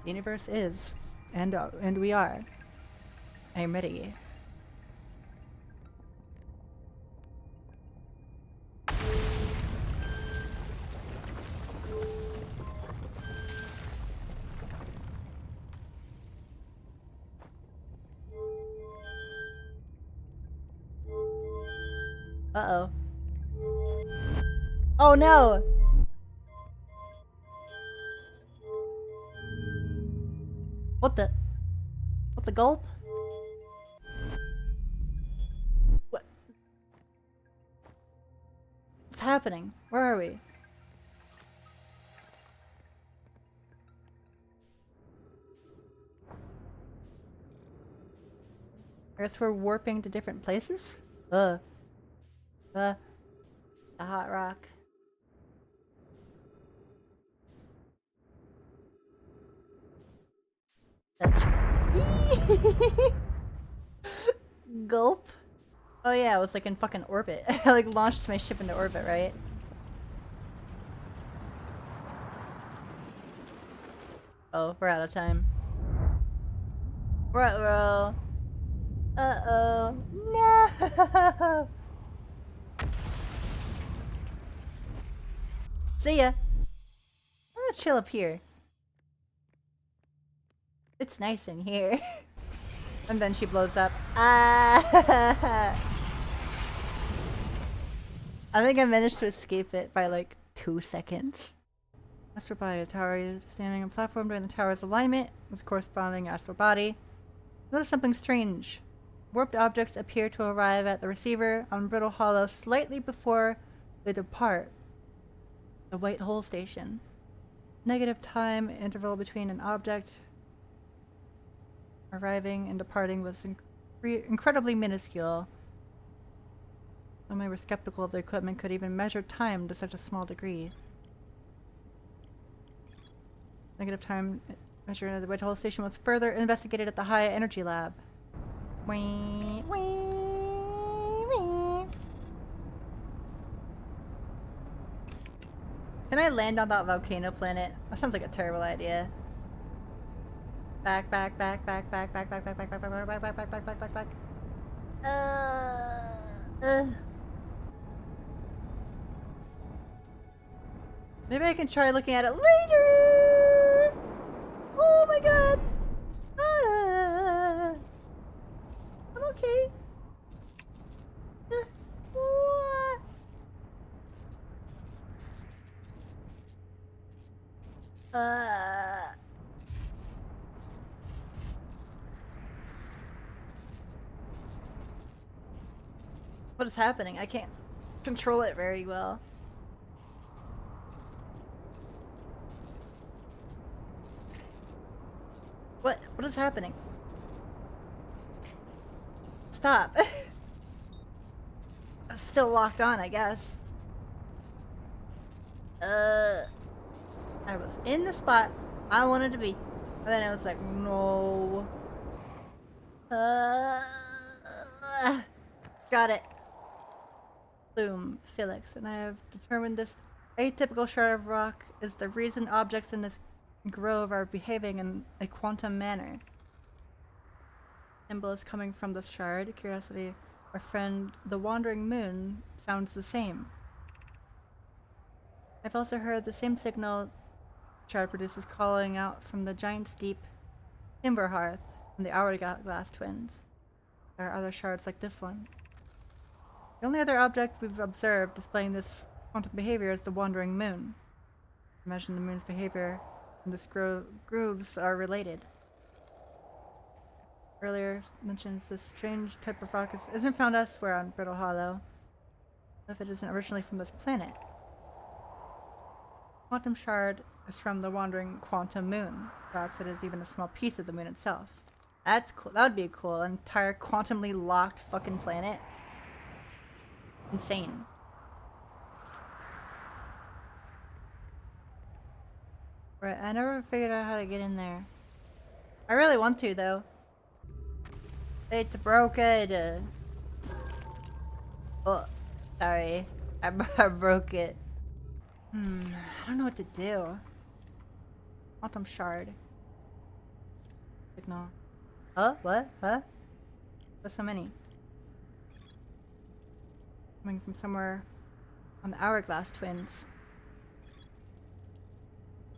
The universe is, and we are. I am ready. Uh-oh. Oh no! What the? What the gulp? What? What's happening? Where are we? I guess we're warping to different places? The hot rock. Gulp. Oh yeah, I was like in fucking orbit. I like launched my ship into orbit, right? Oh, we're out of time. Ruh-roh. Uh-oh. No! See ya. I'm gonna chill up here. It's nice in here. And then she blows up. Ah! I think I managed to escape it by like 2 seconds. Astral body. The tower is standing on a platform during the tower's alignment with corresponding astral body. Notice something strange. Warped objects appear to arrive at the receiver on Brittle Hollow slightly before they depart the White Hole Station. Negative time interval between an object arriving and departing was incredibly minuscule. Some were skeptical of the equipment could even measure time to such a small degree. Negative time measured at the White Hole Station was further investigated at the High Energy Lab. Wee, wee, wee. Can I land on that volcano planet? That sounds like a terrible idea. Back, back, back, back, back, back, back, back, back, back, back, back, back, back, back, back, back, back. Maybe I can try looking at it later. Oh my god. I'm okay. What is happening? I can't control it very well. What is happening? Stop. It's still locked on, I guess. I was in the spot I wanted to be. And then I was like, no. Got it. Boom, Felix, and I have determined this atypical shard of rock is the reason objects in this grove are behaving in a quantum manner. Symbol is coming from this shard. Curiosity, our friend, the wandering moon, sounds the same. I've also heard the same signal shard produces calling out from the giant's deep timber hearth and the hourglass twins. There are other shards like this one. The only other object we've observed displaying this quantum behavior is the wandering moon. Imagine the moon's behavior and this grooves are related. Earlier mentions this strange type of rock isn't found elsewhere on Brittle Hollow, if it isn't originally from this planet. Quantum shard is from the wandering quantum moon. Perhaps it is even a small piece of the moon itself. That's cool. That would be cool. An entire quantumly locked fucking planet. Insane. Right, I never figured out how to get in there. I really want to, though. It's broken. Oh, sorry. I broke it. I don't know what to do. Quantum shard. Signal. Huh? What? Huh? There's so many. Coming from somewhere on the Hourglass Twins.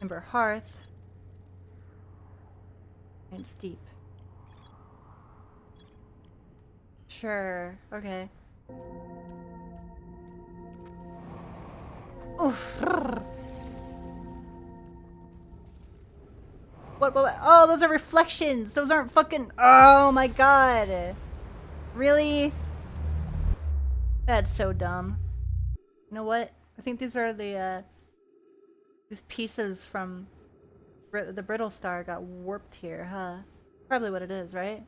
Ember Hearth. And it's deep. Sure. Okay. Oof. What? Oh, those are reflections. Those aren't fucking. Oh my god. Really? That's so dumb. You know what? I think these are the these pieces from the Brittle Star got warped here, huh? Probably what it is, right?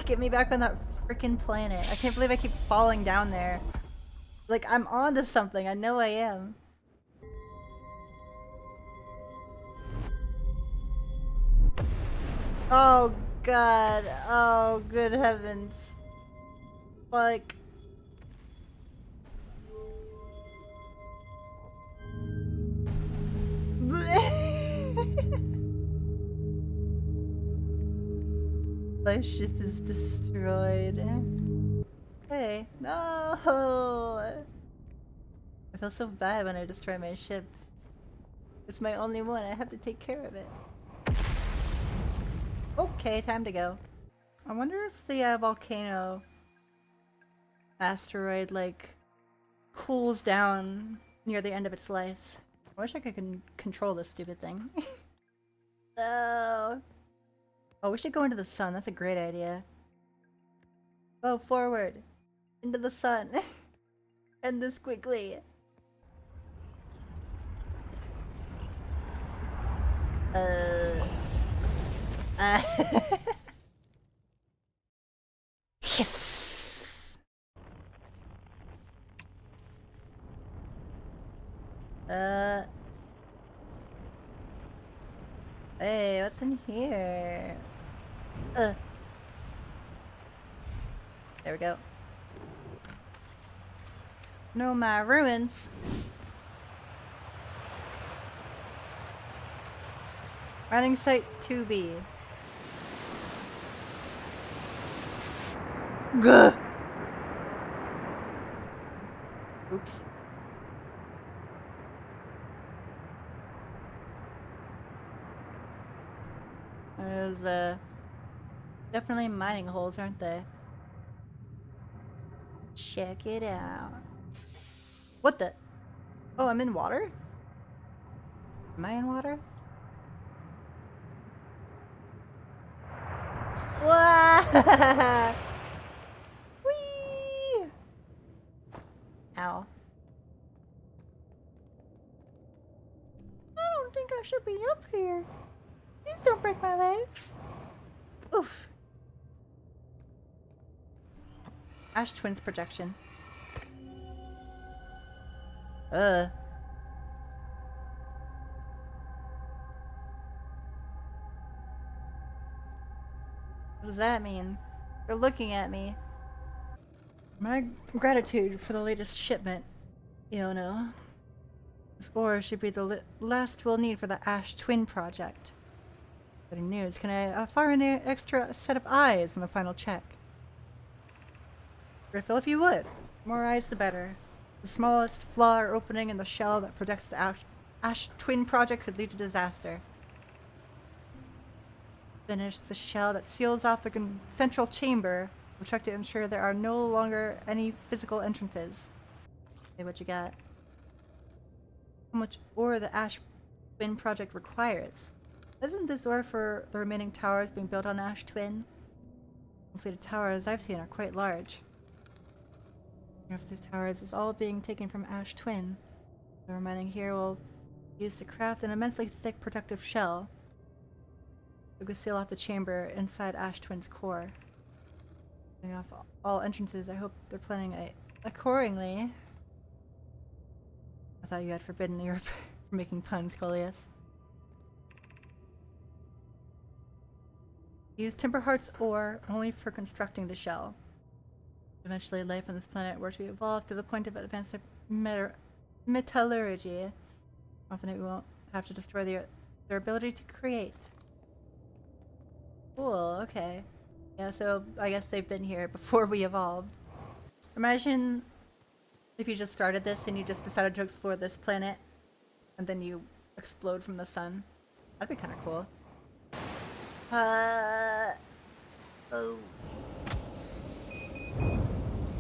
Get me back on that freaking planet. I can't believe I keep falling down there. Like, I'm onto something. I know I am. Oh god. Oh, good heavens. Like... My ship is destroyed. Hey, no! I feel so bad when I destroy my ship. It's my only one. I have to take care of it. Okay, time to go. I wonder if the volcano asteroid like cools down near the end of its life. I wish I could control this stupid thing. No. Oh, we should go into the sun. That's a great idea. Go forward. Into the sun. End this quickly. Yes! Hey, what's in here? There we go. No, my ruins. Mining site 2B. Gah! Oops. There's definitely mining holes, aren't they? Check it out. What the? Oh, I'm in water? Am I in water? Wah! Whee! Ow. I don't think I should be up here. Please don't break my legs. Oof. Ash Twins projection. What does that mean? They're looking at me. My gratitude for the latest shipment, Iono. This ore should be the last we'll need for the Ash Twin project. Exciting news. Can I fire an extra set of eyes on the final check? Refill if you would. The more eyes, the better. The smallest flaw or opening in the shell that protects the Ash Twin project could lead to disaster. Finish the shell that seals off the central chamber We'll check to ensure there are no longer any physical entrances. Okay, what you got? How much ore the Ash Twin project requires? Isn't this ore for the remaining towers being built on Ash Twin? Completed towers I've seen are quite large. If these towers is all being taken from Ash Twin. The remaining here will be used to craft an immensely thick protective shell. We could seal off the chamber inside Ash Twin's core. Cutting off all entrances, I hope they're planning accordingly. I thought you had forbidden me from making puns, Coleus. Use Timberheart's ore only for constructing the shell. Eventually, life on this planet were to evolve to the point of advanced metallurgy. Often it won't have to destroy their ability to create. Cool, okay. Yeah, so I guess they've been here before we evolved. Imagine if you just started this and you just decided to explore this planet and then you explode from the sun. That'd be kind of cool. Oh.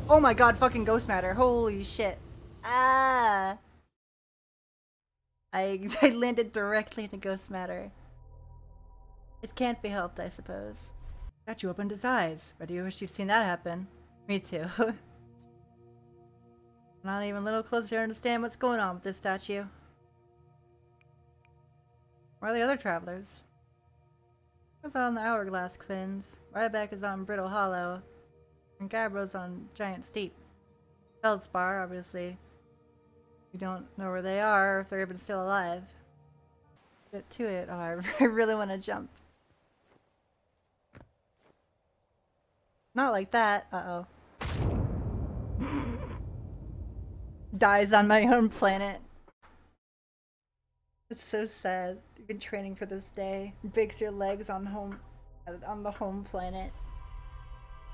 Oh my god, fucking ghost matter. Holy shit. Ah! I landed directly into ghost matter. It can't be helped, I suppose. Statue opened his eyes. Bet you wish you'd seen that happen. Me too. Not even a little closer to understand what's going on with this statue. Where are the other travelers? I was on the Hourglass Quins. Ryback is on Brittle Hollow. And Gabbro's on Giant Steep. Feldspar, obviously. We don't know where they are, or if they're even still alive. Get to it. Oh, I really want to jump. Not like that. Uh-oh. Dies on my own planet. It's so sad. You've been training for this day. Breaks your legs on the home planet.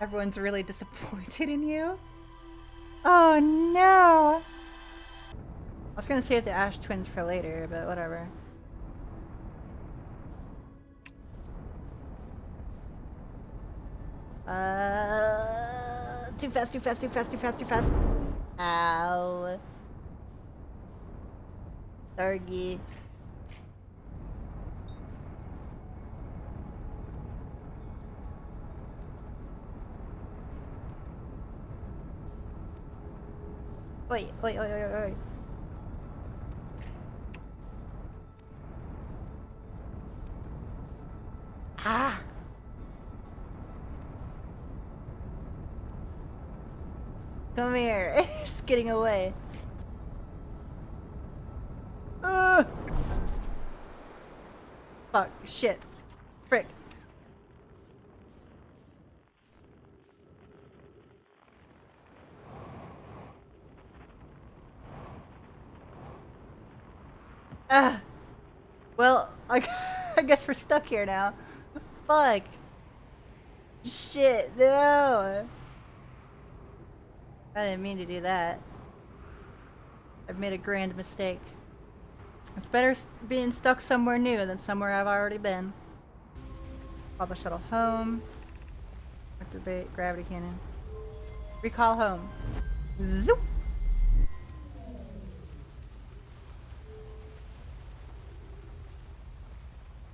Everyone's really disappointed in you. Oh no! I was gonna save the Ash Twins for later, but whatever. Too fast, too fast, too fast, too fast, too fast. Ow. Dargy. Wait. Ah! Come here. It's getting away. Fuck. Shit. Frick. Ah! Well, I guess we're stuck here now. Fuck. Shit, no. I didn't mean to do that. I've made a grand mistake. It's better being stuck somewhere new than somewhere I've already been. Call the shuttle home. Activate gravity cannon. Recall home. Zoop!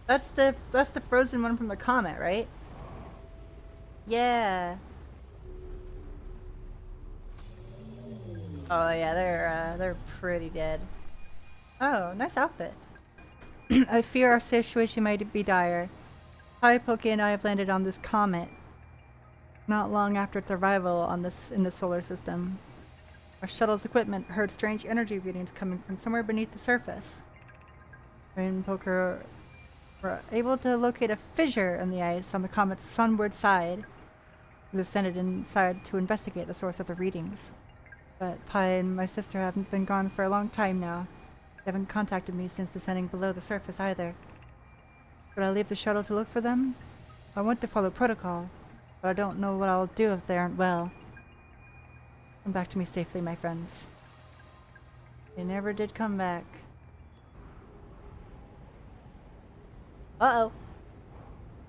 That's the frozen one from the comet, right? Yeah. Oh yeah, they're pretty dead. Oh, nice outfit. I fear our situation might be dire. Poke and I have landed on this comet not long after its arrival in the solar system. Our shuttle's equipment heard strange energy readings coming from somewhere beneath the surface. And Poker were able to locate a fissure in the ice on the comet's sunward side. We descended inside to investigate the source of the readings. But Pi and my sister haven't been gone for a long time now. They haven't contacted me since descending below the surface either. Should I leave the shuttle to look for them? I want to follow protocol, but I don't know what I'll do if they aren't well. Come back to me safely, my friends. They never did come back. Uh-oh.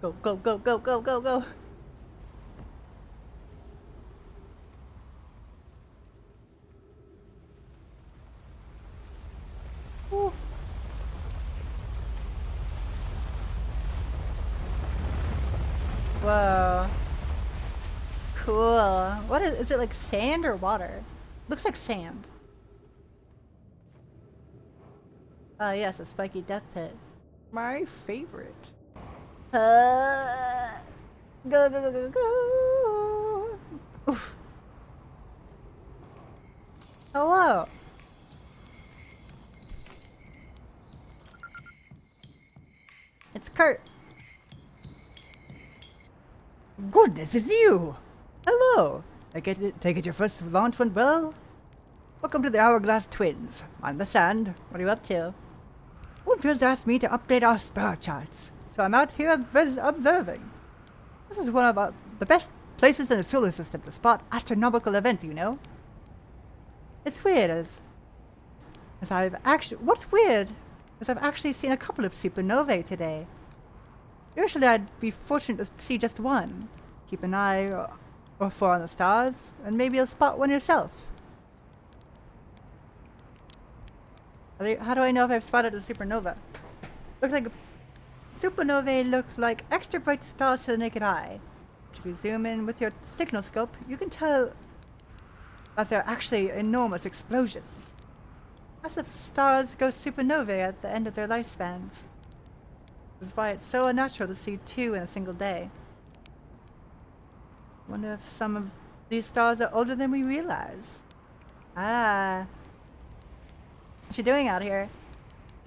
Go, go, go, go, go, go, go. Whoa. Cool. What is it, like sand or water? Looks like sand. Oh yes, a spiky death pit. My favorite. Go, go, go, go, go. Oof. Hello. It's Kurt. Goodness, it's you! Hello! Take it your first launch went well? Welcome to the Hourglass Twins. I'm the Sand. What are you up to? Woodfield's asked me to update our star charts, so I'm out here observing. This is one of the best places in the solar system to spot astronomical events, you know? It's weird what's weird is I've actually seen a couple of supernovae today. Usually I'd be fortunate to see just one. Keep an eye or four on the stars, and maybe you'll spot one yourself. How do I know if I've spotted a supernova? Supernovae look like extra bright stars to the naked eye. If you zoom in with your signal scope, you can tell that they're actually enormous explosions. Massive stars go supernovae at the end of their lifespans. This is why it's so unnatural to see two in a single day. Wonder if some of these stars are older than we realize. Ah. What you doing out here?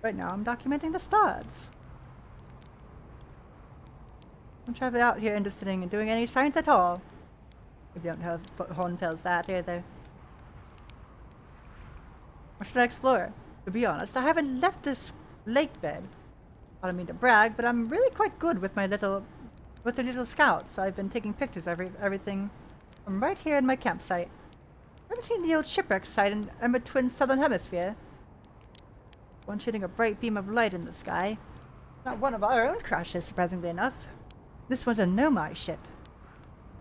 Right now I'm documenting the stars. I'm traveling out here interested in doing any science at all. We don't have Hornfels that either. What should I explore? To be honest, I haven't left this lake bed. I don't mean to brag, but I'm really quite good with the little scouts. I've been taking pictures of everything from right here in my campsite. Ever seen the old shipwreck site in Emma Twin's southern hemisphere? One shooting a bright beam of light in the sky. Not one of our own crashes, surprisingly enough. This was a Nomai ship.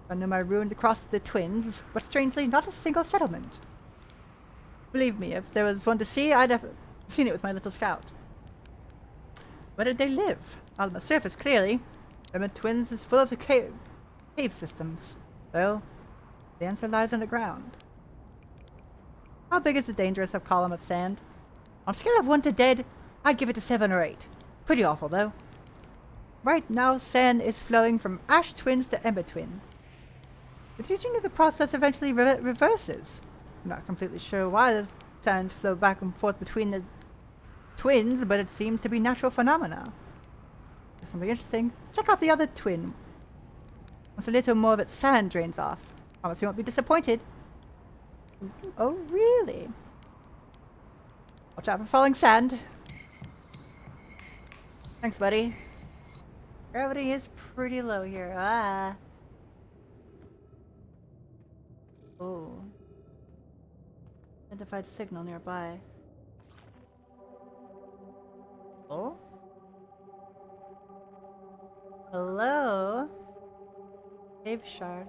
A Nomai ruined across the Twins, but strangely not a single settlement. Believe me, if there was one to see, I'd have seen it with my little scout. Where did they live? Not on the surface, clearly. Emma Twins is full of the cave systems. Well, the answer lies underground. How big is the dangerous column of sand? On a scale of 1 to dead, I'd give it a 7 or 8. Pretty awful, though. Right now, sand is flowing from Ash Twins to Ember Twin. The teaching of the process eventually reverses. I'm not completely sure why the sands flow back and forth between the twins, but it seems to be natural phenomena. There's something interesting. Check out the other twin. Once a little more of its sand drains off. Promise you won't be disappointed. Oh, really? Watch out for falling sand. Thanks, buddy. Gravity is pretty low here. Ah. Oh. Identified signal nearby. Oh? Hello? Cave shard.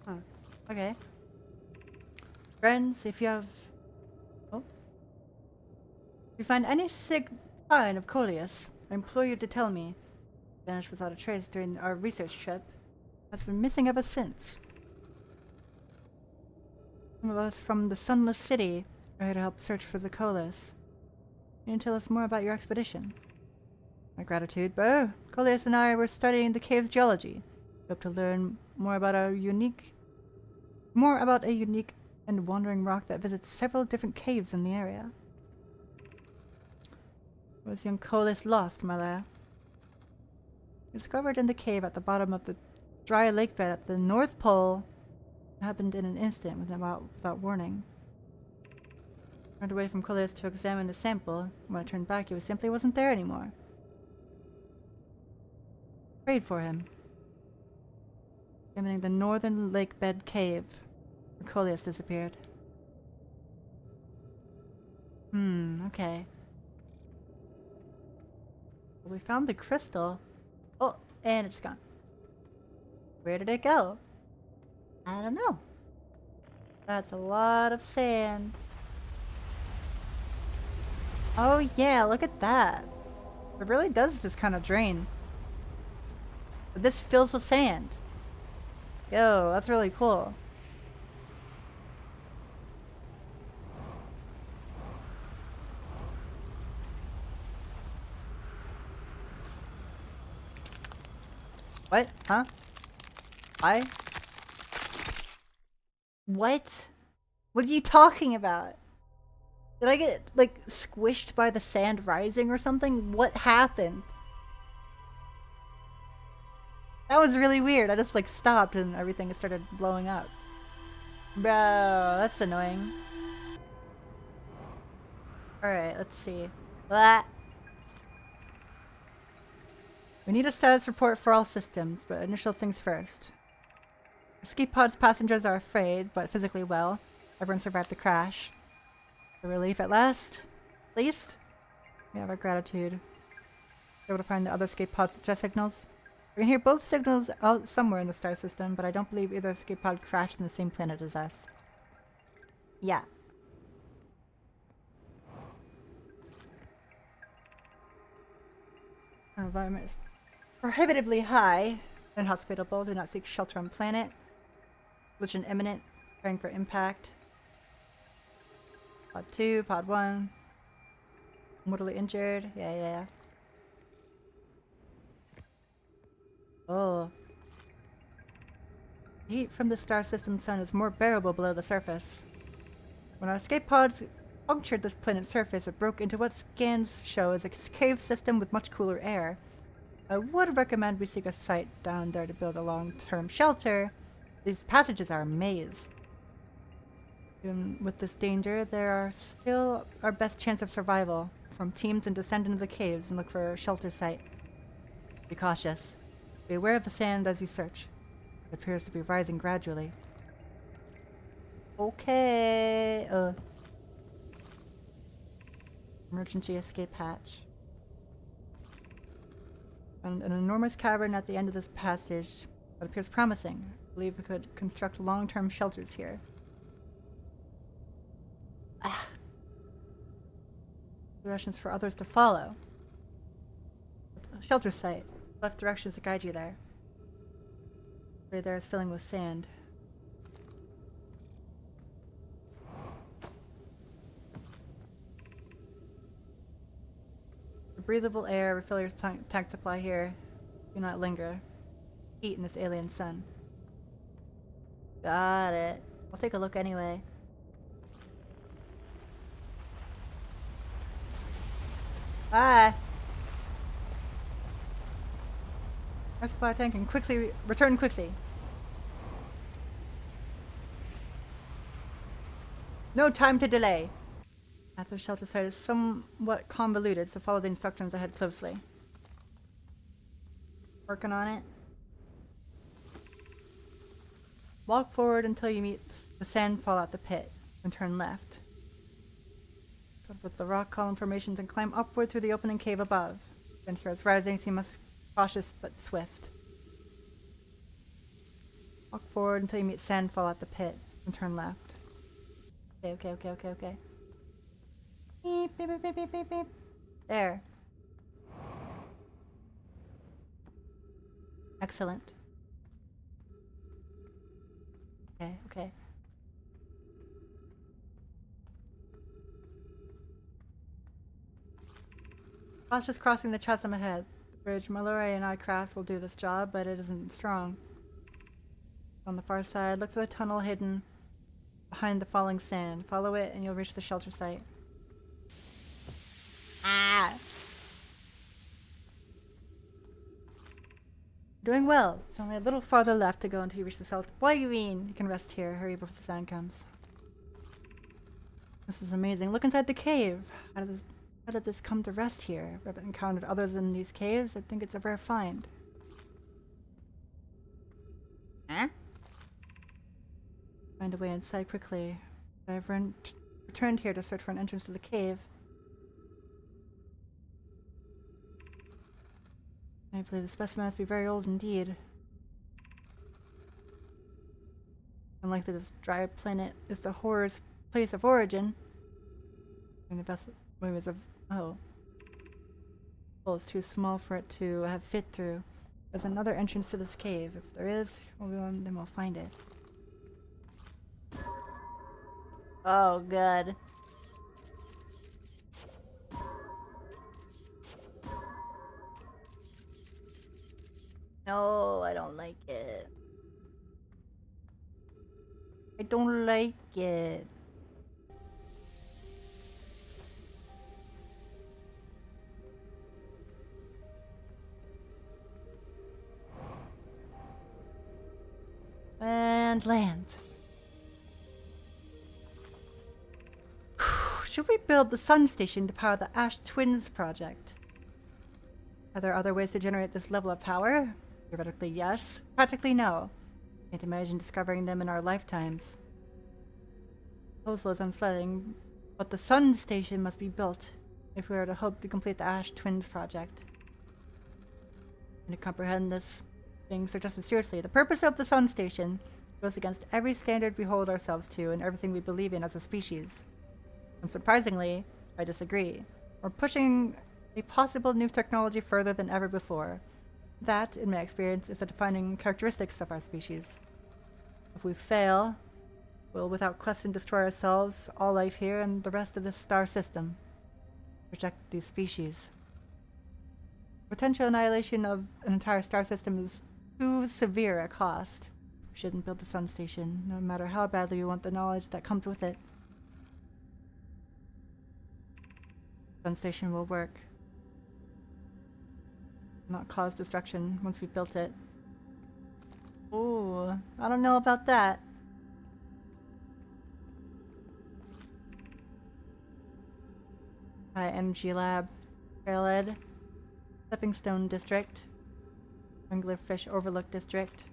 Huh. Okay. Friends, if you have... Oh? If you find any sign of Coleus, I implore you to tell me. Vanished without a trace during our research trip. Has been missing ever since. Some of us from the Sunless City are here to help search for the Coleus. Can you tell us more about your expedition? My gratitude, Burr. Coleus and I were studying the cave's geology. We hope to learn more about a unique and wandering rock that visits several different caves in the area. Was young Coleus lost, Malaya? Discovered in the cave at the bottom of the dry lake bed at the North Pole. It happened in an instant without warning. I turned away from Coleus to examine the sample. When I turned back, he simply wasn't there anymore. Prayed for him. Examining the northern lake bed cave, where Coleus disappeared. Okay. Well, we found the crystal. Oh, and it's gone. Where did it go? I don't know. That's a lot of sand. Oh yeah, look at that. It really does just kind of drain. But this fills with sand. Yo, that's really cool. What? Huh? I? What? What are you talking about? Did I get, like, squished by the sand rising or something? What happened? That was really weird. I just, like, stopped and everything started blowing up. Bro, that's annoying. Alright, let's see. Blah. We need a status report for all systems, but initial things first. Escape pod's passengers are afraid, but physically well. Everyone survived the crash. A relief at last? At least? We have our gratitude. Able to find the other escape pod's distress signals? We can hear both signals out somewhere in the star system, but I don't believe either escape pod crashed in the same planet as us. Yeah. Our environment is prohibitively high. Inhospitable. Do not seek shelter on planet. Collision imminent. Preparing for impact. Pod 2, Pod 1. Mortally injured. Yeah. Oh. The heat from the star system sun is more bearable below the surface. When our escape pods punctured this planet's surface, it broke into what scans show as a cave system with much cooler air. I would recommend we seek a site down there to build a long-term shelter. These passages are a maze. Even with this danger, there are still our best chance of survival. Form teams and descend into the caves and look for a shelter site. Be cautious. Be aware of the sand as you search. It appears to be rising gradually. Okay. Emergency escape hatch. Found an enormous cavern at the end of this passage that appears promising. I believe we could construct long-term shelters here. Directions for others to follow. Shelter site. Left directions to guide you there. Right there is filling with sand. The breathable air. Refill your tank supply here. Do not linger. Heat in this alien sun. Got it. I'll take a look anyway. Bye. Our supply tank can quickly return quickly. No time to delay. Path of shelter site is somewhat convoluted, so follow the instructions ahead closely. Working on it. Walk forward until you meet the sand fall at the pit, and turn left. Go with the rock column formations and climb upward through the opening cave above. Then here is rising, so you must be cautious but swift. Walk forward until you meet sand fall at the pit, and turn left. Okay. Beep, beep, beep, beep, beep, beep, beep. There. Excellent. Okay. Cautious crossing the chasm ahead. The bridge Mallory and I craft will do this job, but it isn't strong. On the far side, look for the tunnel hidden behind the falling sand. Follow it and you'll reach the shelter site. Doing well. It's only a little farther left to go until you reach the salt. What do you mean? You can rest here. Hurry before the sun comes. This is amazing. Look inside the cave. How did this come to rest here? We haven't encountered others in these caves. I think it's a rare find. Huh? Find a way inside quickly. I've returned here to search for an entrance to the cave. I believe the specimen must be very old indeed. Unlikely this dry planet is the horror's place of origin. And the best movies of oh. Well, it's too small for it to have fit through. There's another entrance to this cave. If there is, then we'll find it. Oh, good. No, I don't like it. I don't like it. And land. Should we build the sun station to power the Ash Twins project? Are there other ways to generate this level of power? Theoretically, yes. Practically, no. Can't imagine discovering them in our lifetimes. Proposal is unsettling, but the sun station must be built if we are to hope to complete the Ash Twins project. And to comprehend this being suggested seriously, the purpose of the sun station goes against every standard we hold ourselves to and everything we believe in as a species. Unsurprisingly, I disagree. We're pushing a possible new technology further than ever before. That, in my experience, is the defining characteristics of our species. If we fail, we'll without question destroy ourselves, all life here, and the rest of this star system. Reject these species. Potential annihilation of an entire star system is too severe a cost. We shouldn't build the sun station, no matter how badly we want the knowledge that comes with it. Sun station will work. Not cause destruction once we've built it. Ooh, I don't know about that. High Energy Lab, Trailhead, Stepping Stone District, Anglerfish Overlook District,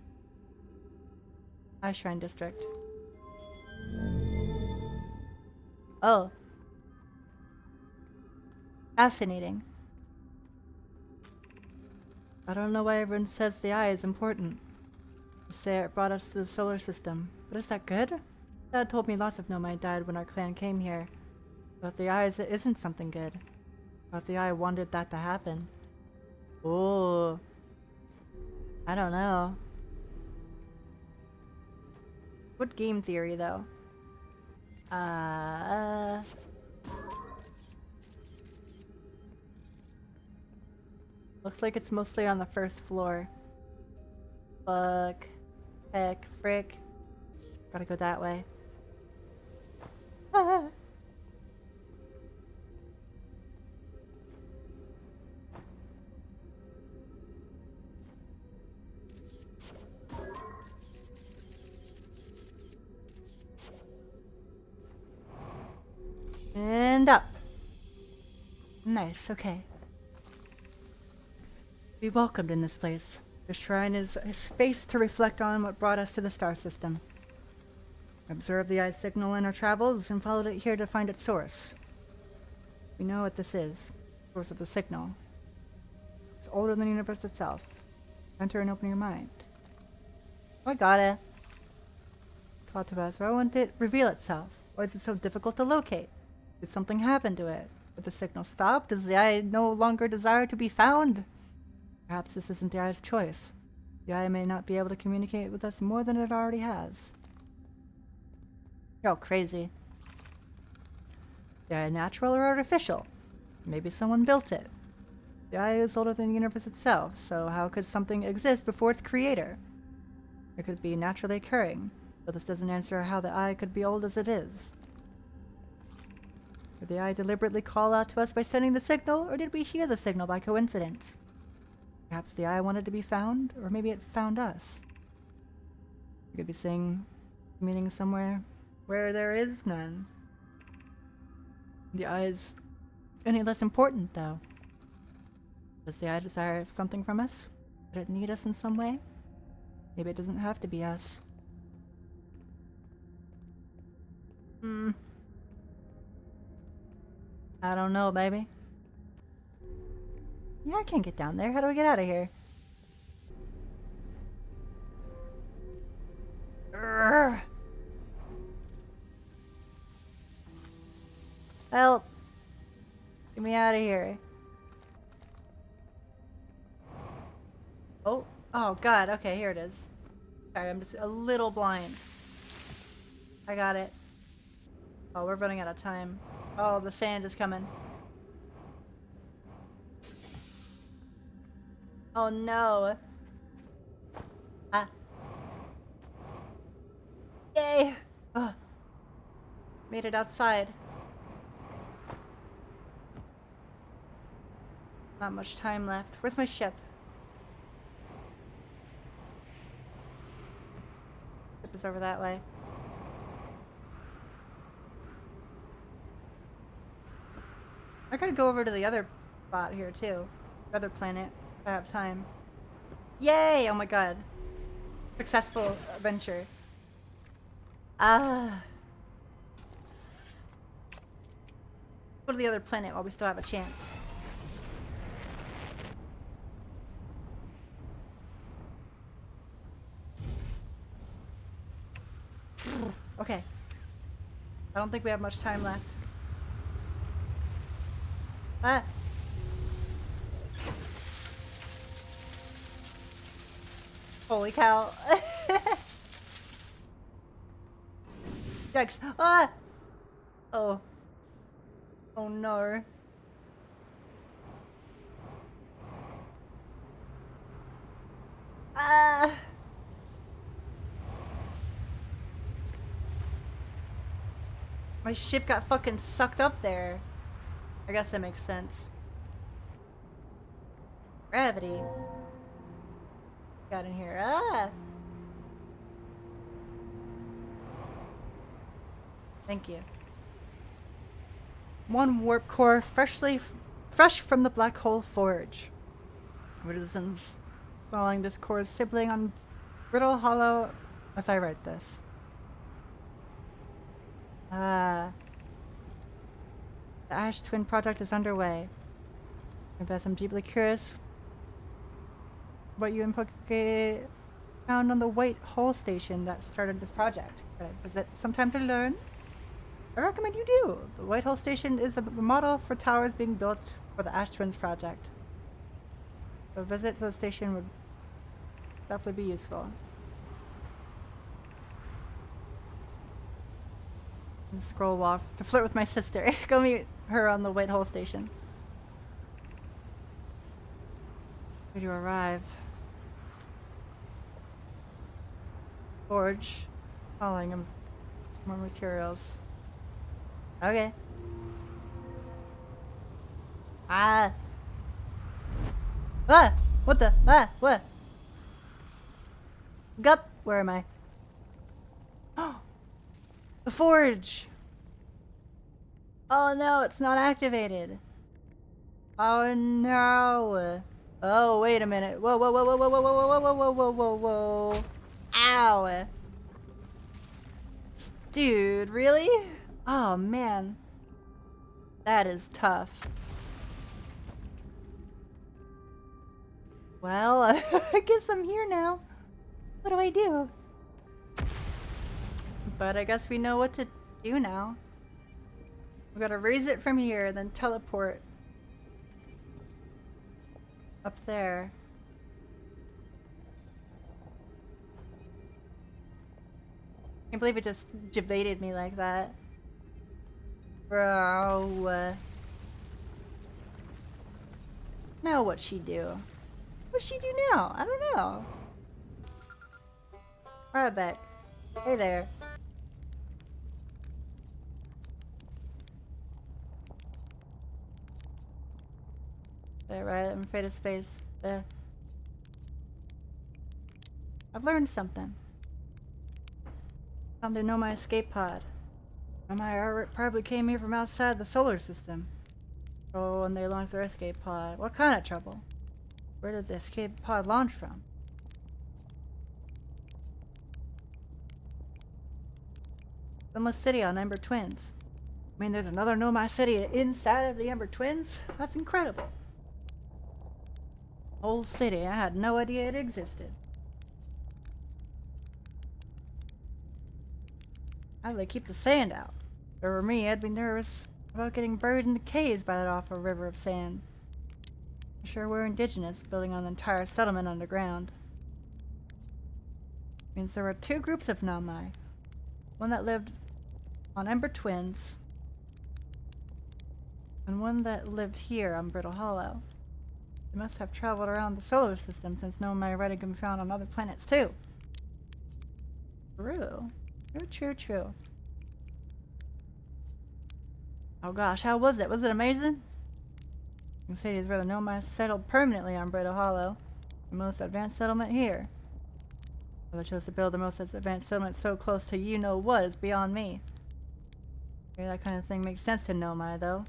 Eye Shrine District. Oh. Fascinating. I don't know why everyone says the eye is important. They say it brought us to the solar system. But is that good? Dad told me lots of Nomai died when our clan came here. But if the eye isn't something good. What if the eye wanted that to happen? Ooh. I don't know. Good game theory, though. Looks like it's mostly on the first floor. Fuck. Heck. Frick. Gotta go that way. Ah. And up. Nice, okay. Be welcomed in this place. The shrine is a space to reflect on what brought us to the star system. Observe the eye's signal in our travels and followed it here to find its source. We know what this is. Source of the signal. It's older than the universe itself. Enter and open your mind. Oh, I got it. Call to us. Why won't it reveal itself? Why is it so difficult to locate? Did something happen to it? Did the signal stop? Does the eye no longer desire to be found? Perhaps this isn't the eye's choice. The eye may not be able to communicate with us more than it already has. You're all crazy. The eye natural or artificial? Maybe someone built it. The eye is older than the universe itself, so how could something exist before its creator? It could be naturally occurring, but this doesn't answer how the eye could be old as it is. Did the eye deliberately call out to us by sending the signal, or did we hear the signal by coincidence? Perhaps the eye wanted to be found, or maybe it found us. We could be saying, meaning somewhere where there is none. The eye is any less important, though. Does the eye desire something from us? Could it need us in some way? Maybe it doesn't have to be us. I don't know, baby. Yeah, I can't get down there. How do we get out of here? Urgh. Help! Get me out of here. Oh, oh god, okay, here it is. Sorry, I'm just a little blind. I got it. Oh, we're running out of time. Oh, the sand is coming. Oh no. Ah. Yay! Oh. Made it outside. Not much time left. Where's my ship? Ship is over that way. I gotta go over to the other spot here too. The other planet. If I have time. Yay! Oh my god. Successful adventure. Ah. Go to the other planet while we still have a chance. Okay. I don't think we have much time left. Ah! Holy cow. Yikes. Ah! Oh. Oh no. Ah! My ship got fucking sucked up there. I guess that makes sense. Gravity. Got in here. Ah! Thank you. One warp core fresh from the black hole forge. Citizens following this core's sibling on Brittle Hollow as I write this. The Ash Twin project is underway. I bet I'm deeply curious what you found on the White Hole station that started this project. Is it some time to learn? I recommend you do. The White Hole station is a model for towers being built for the Ash Twins project. A visit to the station would definitely be useful. And scroll walk to flirt with my sister. Go meet her on the White Hole station. Where do you arrive? Forge. Following him. More materials. Okay. Ah! Ah! What the? Ah! What? Gup! Where am I? Oh! The forge! Oh no, it's not activated. Oh no! Oh, wait a minute. Whoa, whoa, whoa, whoa, whoa, whoa, whoa, whoa, whoa, whoa, whoa, whoa. Ow! Dude, really? Oh man. That is tough. Well, I guess I'm here now. What do I do? But I guess we know what to do now. We gotta raise it from here, then teleport up there. Can't believe it just debated me like that. Bro. Now what'd she do? What'd she do now? I don't know. Right back. Hey there. There, right? I'm afraid of space. I've learned something. Found the Nomai escape pod. Nomai probably came here from outside the solar system. Oh, and they launched their escape pod. What kind of trouble? Where did the escape pod launch from? Sunless City on Ember Twins. I mean, there's another Nomai City inside of the Ember Twins? That's incredible. Whole city, I had no idea it existed. How do they keep the sand out? If it were me, I'd be nervous. About getting buried in the caves by that awful river of sand. I'm sure we're indigenous, building an entire settlement underground. Means there were two groups of Nomai. One that lived on Ember Twins, and one that lived here on Brittle Hollow. They must have traveled around the solar system since Nomai writing can be found on other planets too. True. True. Oh gosh, how was it? Was it amazing? The city is where the Nomai settled permanently on Brittle Hollow, the most advanced settlement here. Why they chose to build the most advanced settlement so close to you-know-what is beyond me. Maybe that kind of thing makes sense to Nomai, though.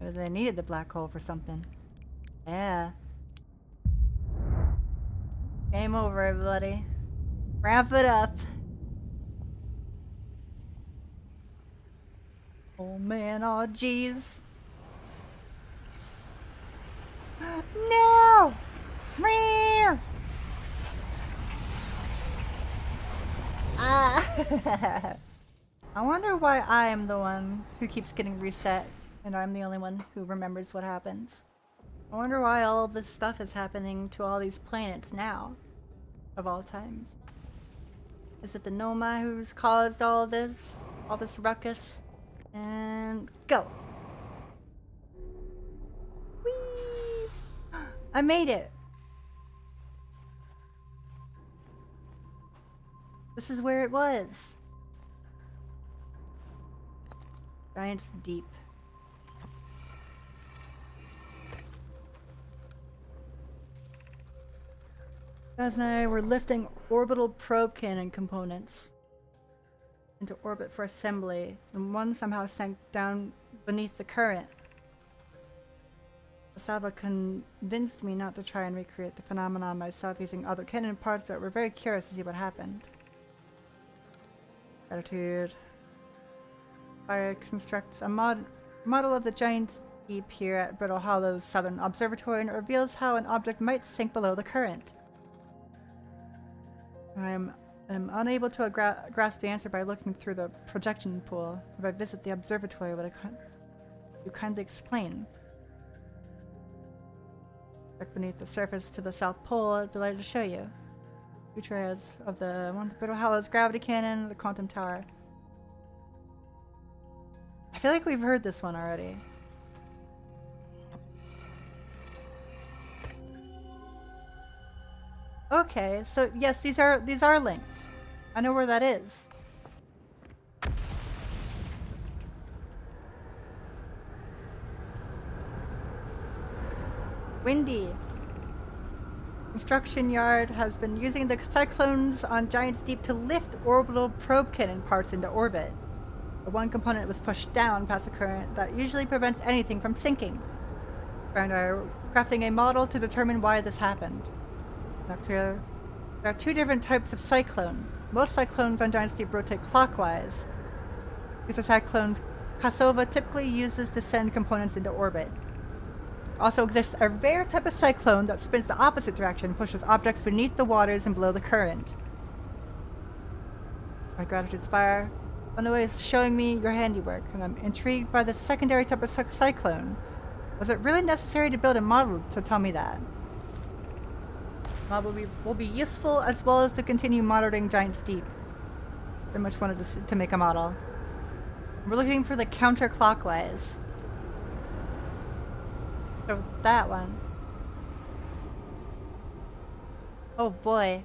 Maybe they needed the black hole for something. Yeah. Game over, everybody. Wrap it up. Oh man, oh jeez. No! Meow! I wonder why I am the one who keeps getting reset and I'm the only one who remembers what happens. I wonder why all of this stuff is happening to all these planets now, of all times. Is it the Nomai who's caused all this ruckus? And go! Whee! I made it! This is where it was. Giant's Deep. Guys and I were lifting orbital probe cannon components into orbit for assembly, and one somehow sank down beneath the current. Asava convinced me not to try and recreate the phenomenon myself using other cannon parts, but we're very curious to see what happened. Gratitude. Fire constructs a model of the Giant's Deep here at Brittle Hollow's Southern Observatory, and it reveals how an object might sink below the current. I'm unable to grasp the answer by looking through the projection pool. If I visit the observatory, would you kindly explain? Back beneath the surface to the South Pole, I'd be delighted to show you. Future areas of the Brittle Hollow's gravity cannon, the quantum tower. I feel like we've heard this one already. Okay, so yes, these are linked. I know where that is. Windy. Construction yard has been using the cyclones on Giant's Deep to lift orbital probe cannon parts into orbit. The one component was pushed down past the current that usually prevents anything from sinking. And are crafting a model to determine why this happened. There are two different types of cyclone. Most cyclones on Giant's Deep rotate clockwise. These are cyclones Kasova typically uses to send components into orbit. Also exists a rare type of cyclone that spins the opposite direction and pushes objects beneath the waters and below the current. My gratitude, Spire. Anyway, is showing me your handiwork, and I'm intrigued by the secondary type of cyclone. Was it really necessary to build a model to tell me that? Model will be useful as well as to continue monitoring Giant's Deep. Very much wanted to make a model. We're looking for the counterclockwise. So that one. Oh boy.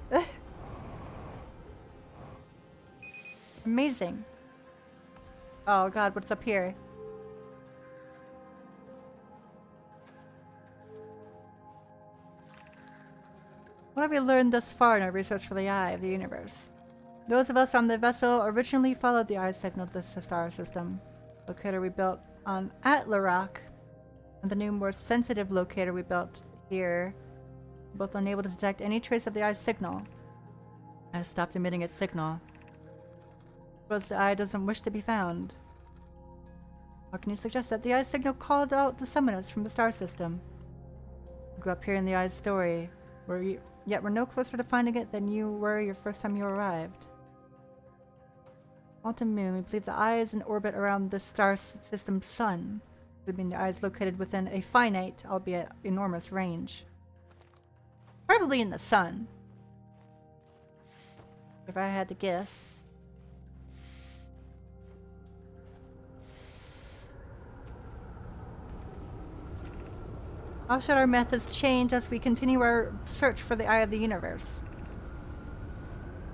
Amazing. Oh god, what's up here? What have we learned thus far in our research for the Eye of the Universe? Those of us on the vessel originally followed the eye signal of this star system. Locator we built on Atlarock, and the new, more sensitive locator we built here, both unable to detect any trace of the eye's signal. I stopped emitting its signal. Suppose the eye doesn't wish to be found. How can you suggest that the eye's signal called out to summon us from the star system? We grew up here in the eye's story, yet we're no closer to finding it than you were your first time you arrived. Quantum moon. We believe the eye is in orbit around the star system's sun. Assuming the eye is located within a finite, albeit enormous, range. Probably in the sun. If I had to guess. How should our methods change as we continue our search for the eye of the universe?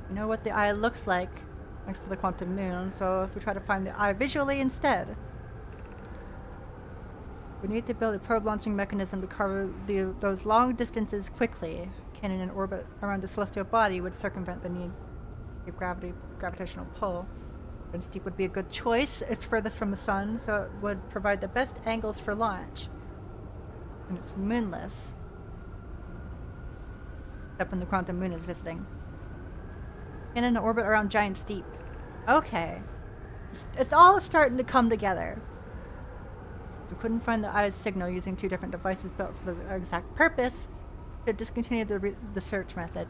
We know what the eye looks like next to the quantum moon, so if we try to find the eye visually instead, we need to build a probe launching mechanism to cover those long distances quickly. A cannon in orbit around a celestial body would circumvent the need of gravitational pull. Prince Deep would be a good choice. It's furthest from the sun, so it would provide the best angles for launch. And it's moonless. Except when the quantum moon is visiting. And in orbit around Giant Steep. Okay. It's all starting to come together. If we couldn't find the eye's signal using two different devices built for the exact purpose, we should discontinue the search method.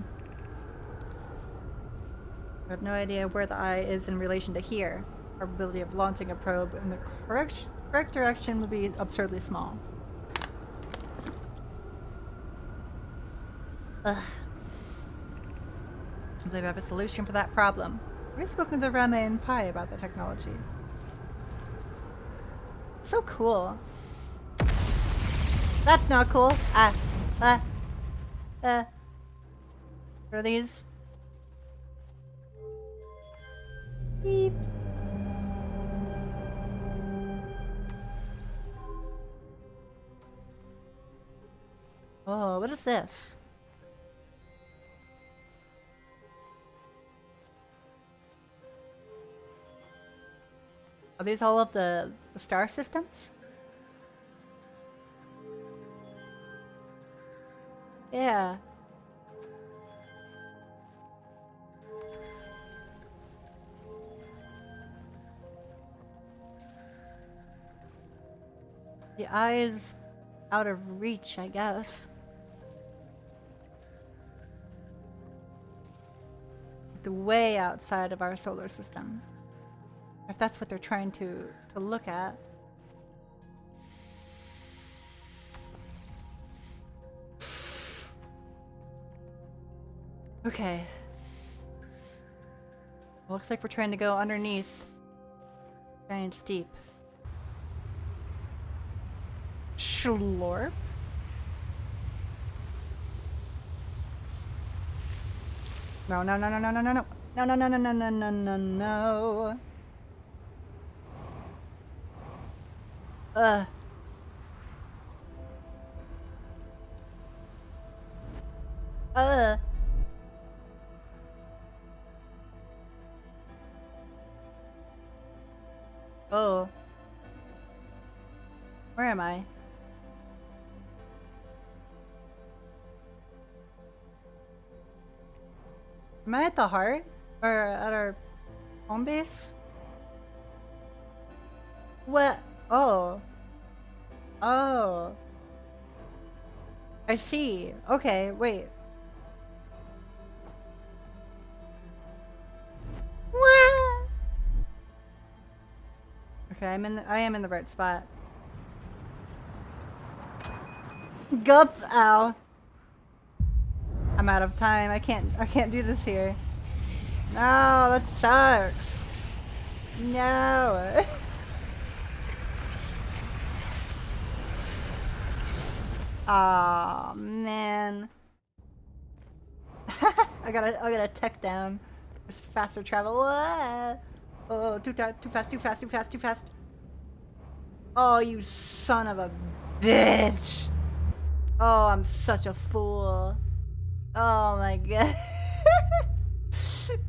We have no idea where the eye is in relation to here. Probability of launching a probe in the correct direction would be absurdly small. Ugh. I believe I have a solution for that problem. We've spoken to Rama and Pai about the technology. So cool. That's not cool. What are these? Beep. Oh, what is this? Are these all of the star systems? Yeah. The eye is out of reach, I guess. It's way outside of our solar system. If that's what they're trying to look at. Okay. Looks like we're trying to go underneath Giant Steep. Schlorp? No, no, no, no, no, no, no, no. No, no, no, no, no, no, no, no, no. Ugh. Oh. Where am I? Am I at the heart? Or at our home base? What? Oh. Oh. I see. Okay, wait. What? Okay, I am in the right spot. Gups, ow. I'm out of time. I can't do this here. No, that sucks. No. Aw, man. I gotta tech down. There's faster travel. Oh, too fast, too fast, too fast, too fast. Oh, you son of a bitch. Oh, I'm such a fool. Oh my god.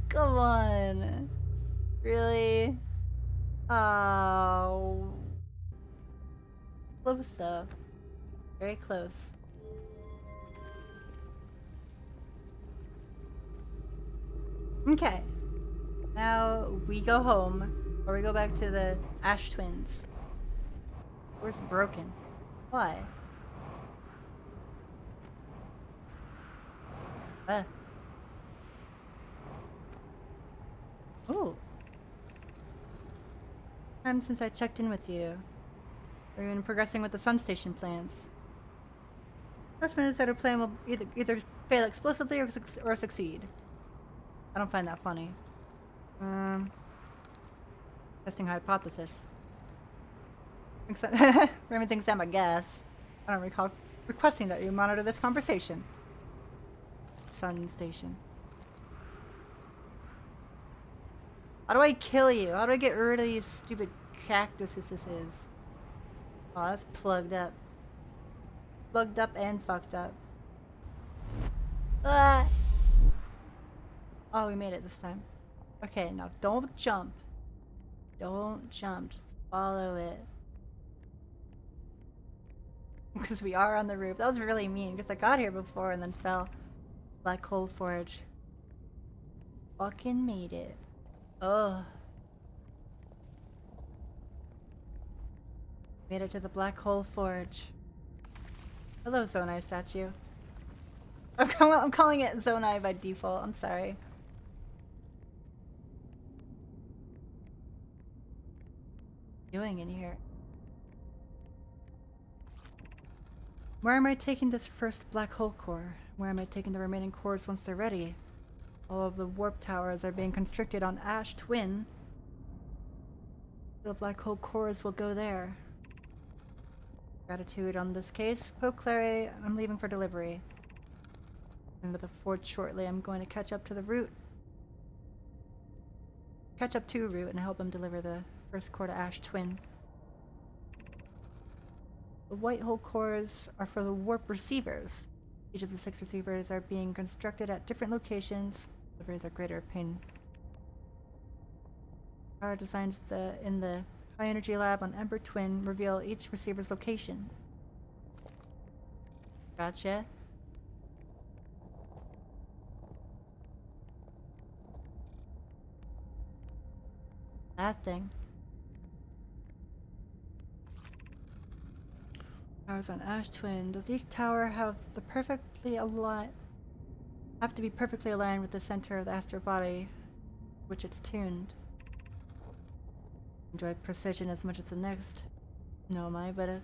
Come on. Really? Oh. Close though. Very close. Okay. Now we go home, or we go back to the Ash Twins. Where's broken? Why? Ooh. Time since I checked in with you. Are you progressing with the Sun Station plans? Assessment is that our plan will either fail explosively or succeed. I don't find that funny. Testing hypothesis. Remy thinks I'm a guess. I don't recall requesting that you monitor this conversation. Sun Station. How do I kill you? How do I get rid of these stupid cactuses? Oh, that's plugged up. Plugged up and fucked up. Ah! Oh, we made it this time. Okay, now don't jump. Don't jump. Just follow it. Because we are on the roof. That was really mean because I got here before and then fell. Black Hole Forge. Fucking made it. Oh. Made it to the Black Hole Forge. Hello, Zonai statue. I'm calling it Zonai by default. I'm sorry. What are you doing in here? Where am I taking this first black hole core? Where am I taking the remaining cores once they're ready? All of the warp towers are being constricted on Ash Twin. The black hole cores will go there. Gratitude on this case. Poke Clary, I'm leaving for delivery. Into the forge shortly. I'm going to catch up to the route. Catch up to Root and help him deliver the first core to Ash Twin. The white hole cores are for the warp receivers. Each of the 6 receivers are being constructed at different locations. Deliveries are greater pain. Our designs in the high energy lab on Ember Twin reveal each receiver's location. Gotcha. That thing. Towers on Ash Twin. Does each tower have to be perfectly aligned with the center of the astral body, which it's tuned? Enjoy precision as much as the next. No, am I? But if,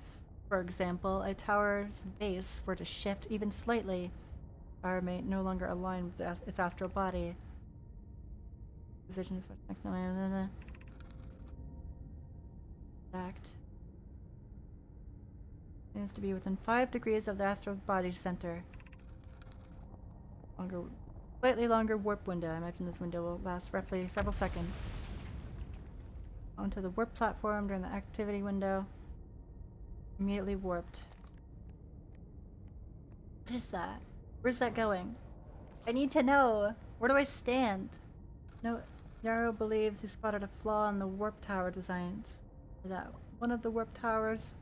for example, a tower's base were to shift even slightly, the tower may no longer align with its astral body. Precision is much exact. It has to be within 5 degrees of the astral body center. Slightly longer warp window. I imagine this window will last roughly several seconds. Onto the warp platform during the activity window. Immediately warped. What is that? Where's that going? I need to know. Where do I stand? No, Yarrow believes he spotted a flaw in the warp tower designs. That one of the warp towers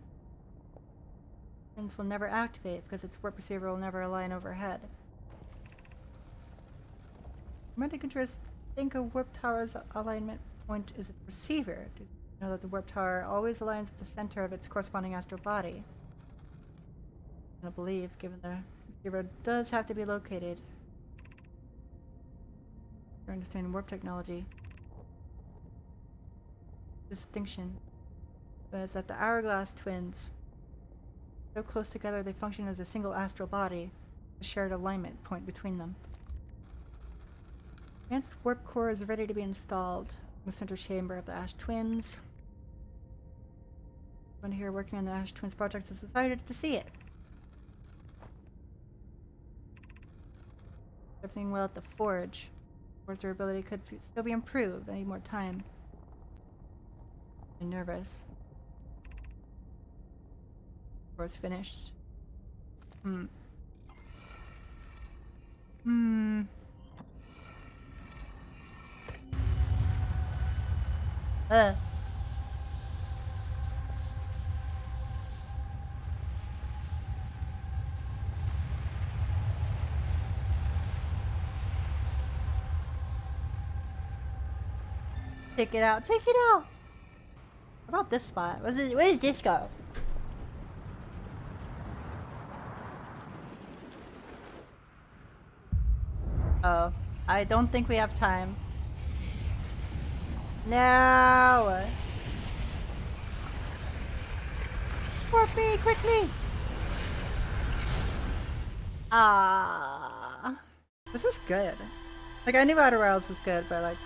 will never activate because its warp receiver will never align overhead. Romantic interest think a warp tower's alignment point is its receiver. Do you know that the warp tower always aligns with the center of its corresponding astral body? I believe, given the receiver does have to be located. For understanding warp technology. Distinction is that the Hourglass twins, so close together they function as a single astral body, a shared alignment point between them. Advanced warp core is ready to be installed in the center chamber of the Ash Twins. Everyone here working on the Ash Twins project is excited to see it. Everything well at the forge. Of course, their ability could still be improved. I need more time. I'm nervous. Course finished. Take it out. Take it out. What about this spot? Where does this go? Oh, I don't think we have time. No! me, quickly! Ah, this is good. Like, I knew Outer Wilds was good, but like,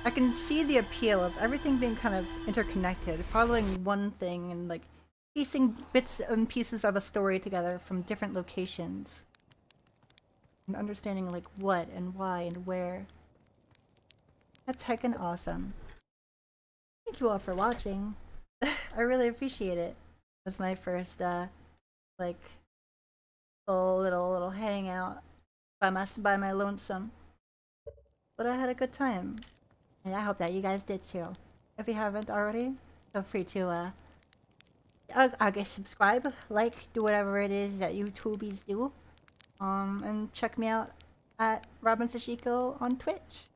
I can see the appeal of everything being kind of interconnected, following one thing and like piecing bits and pieces of a story together from different locations. And understanding like what and why and where. That's heckin' awesome. Thank you all for watching. I really appreciate it. That's my first like full little hangout by my lonesome. But I had a good time. And I hope that you guys did too. If you haven't already, feel free to I guess subscribe, like, do whatever it is that YouTubies do. And check me out at Robin Sashiko on Twitch.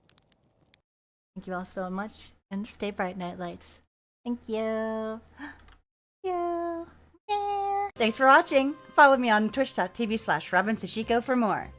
Thank you all so much, and stay bright, Nightlights. Thank you. Thanks for watching. Follow me on twitch.tv/RobinSashiko for more.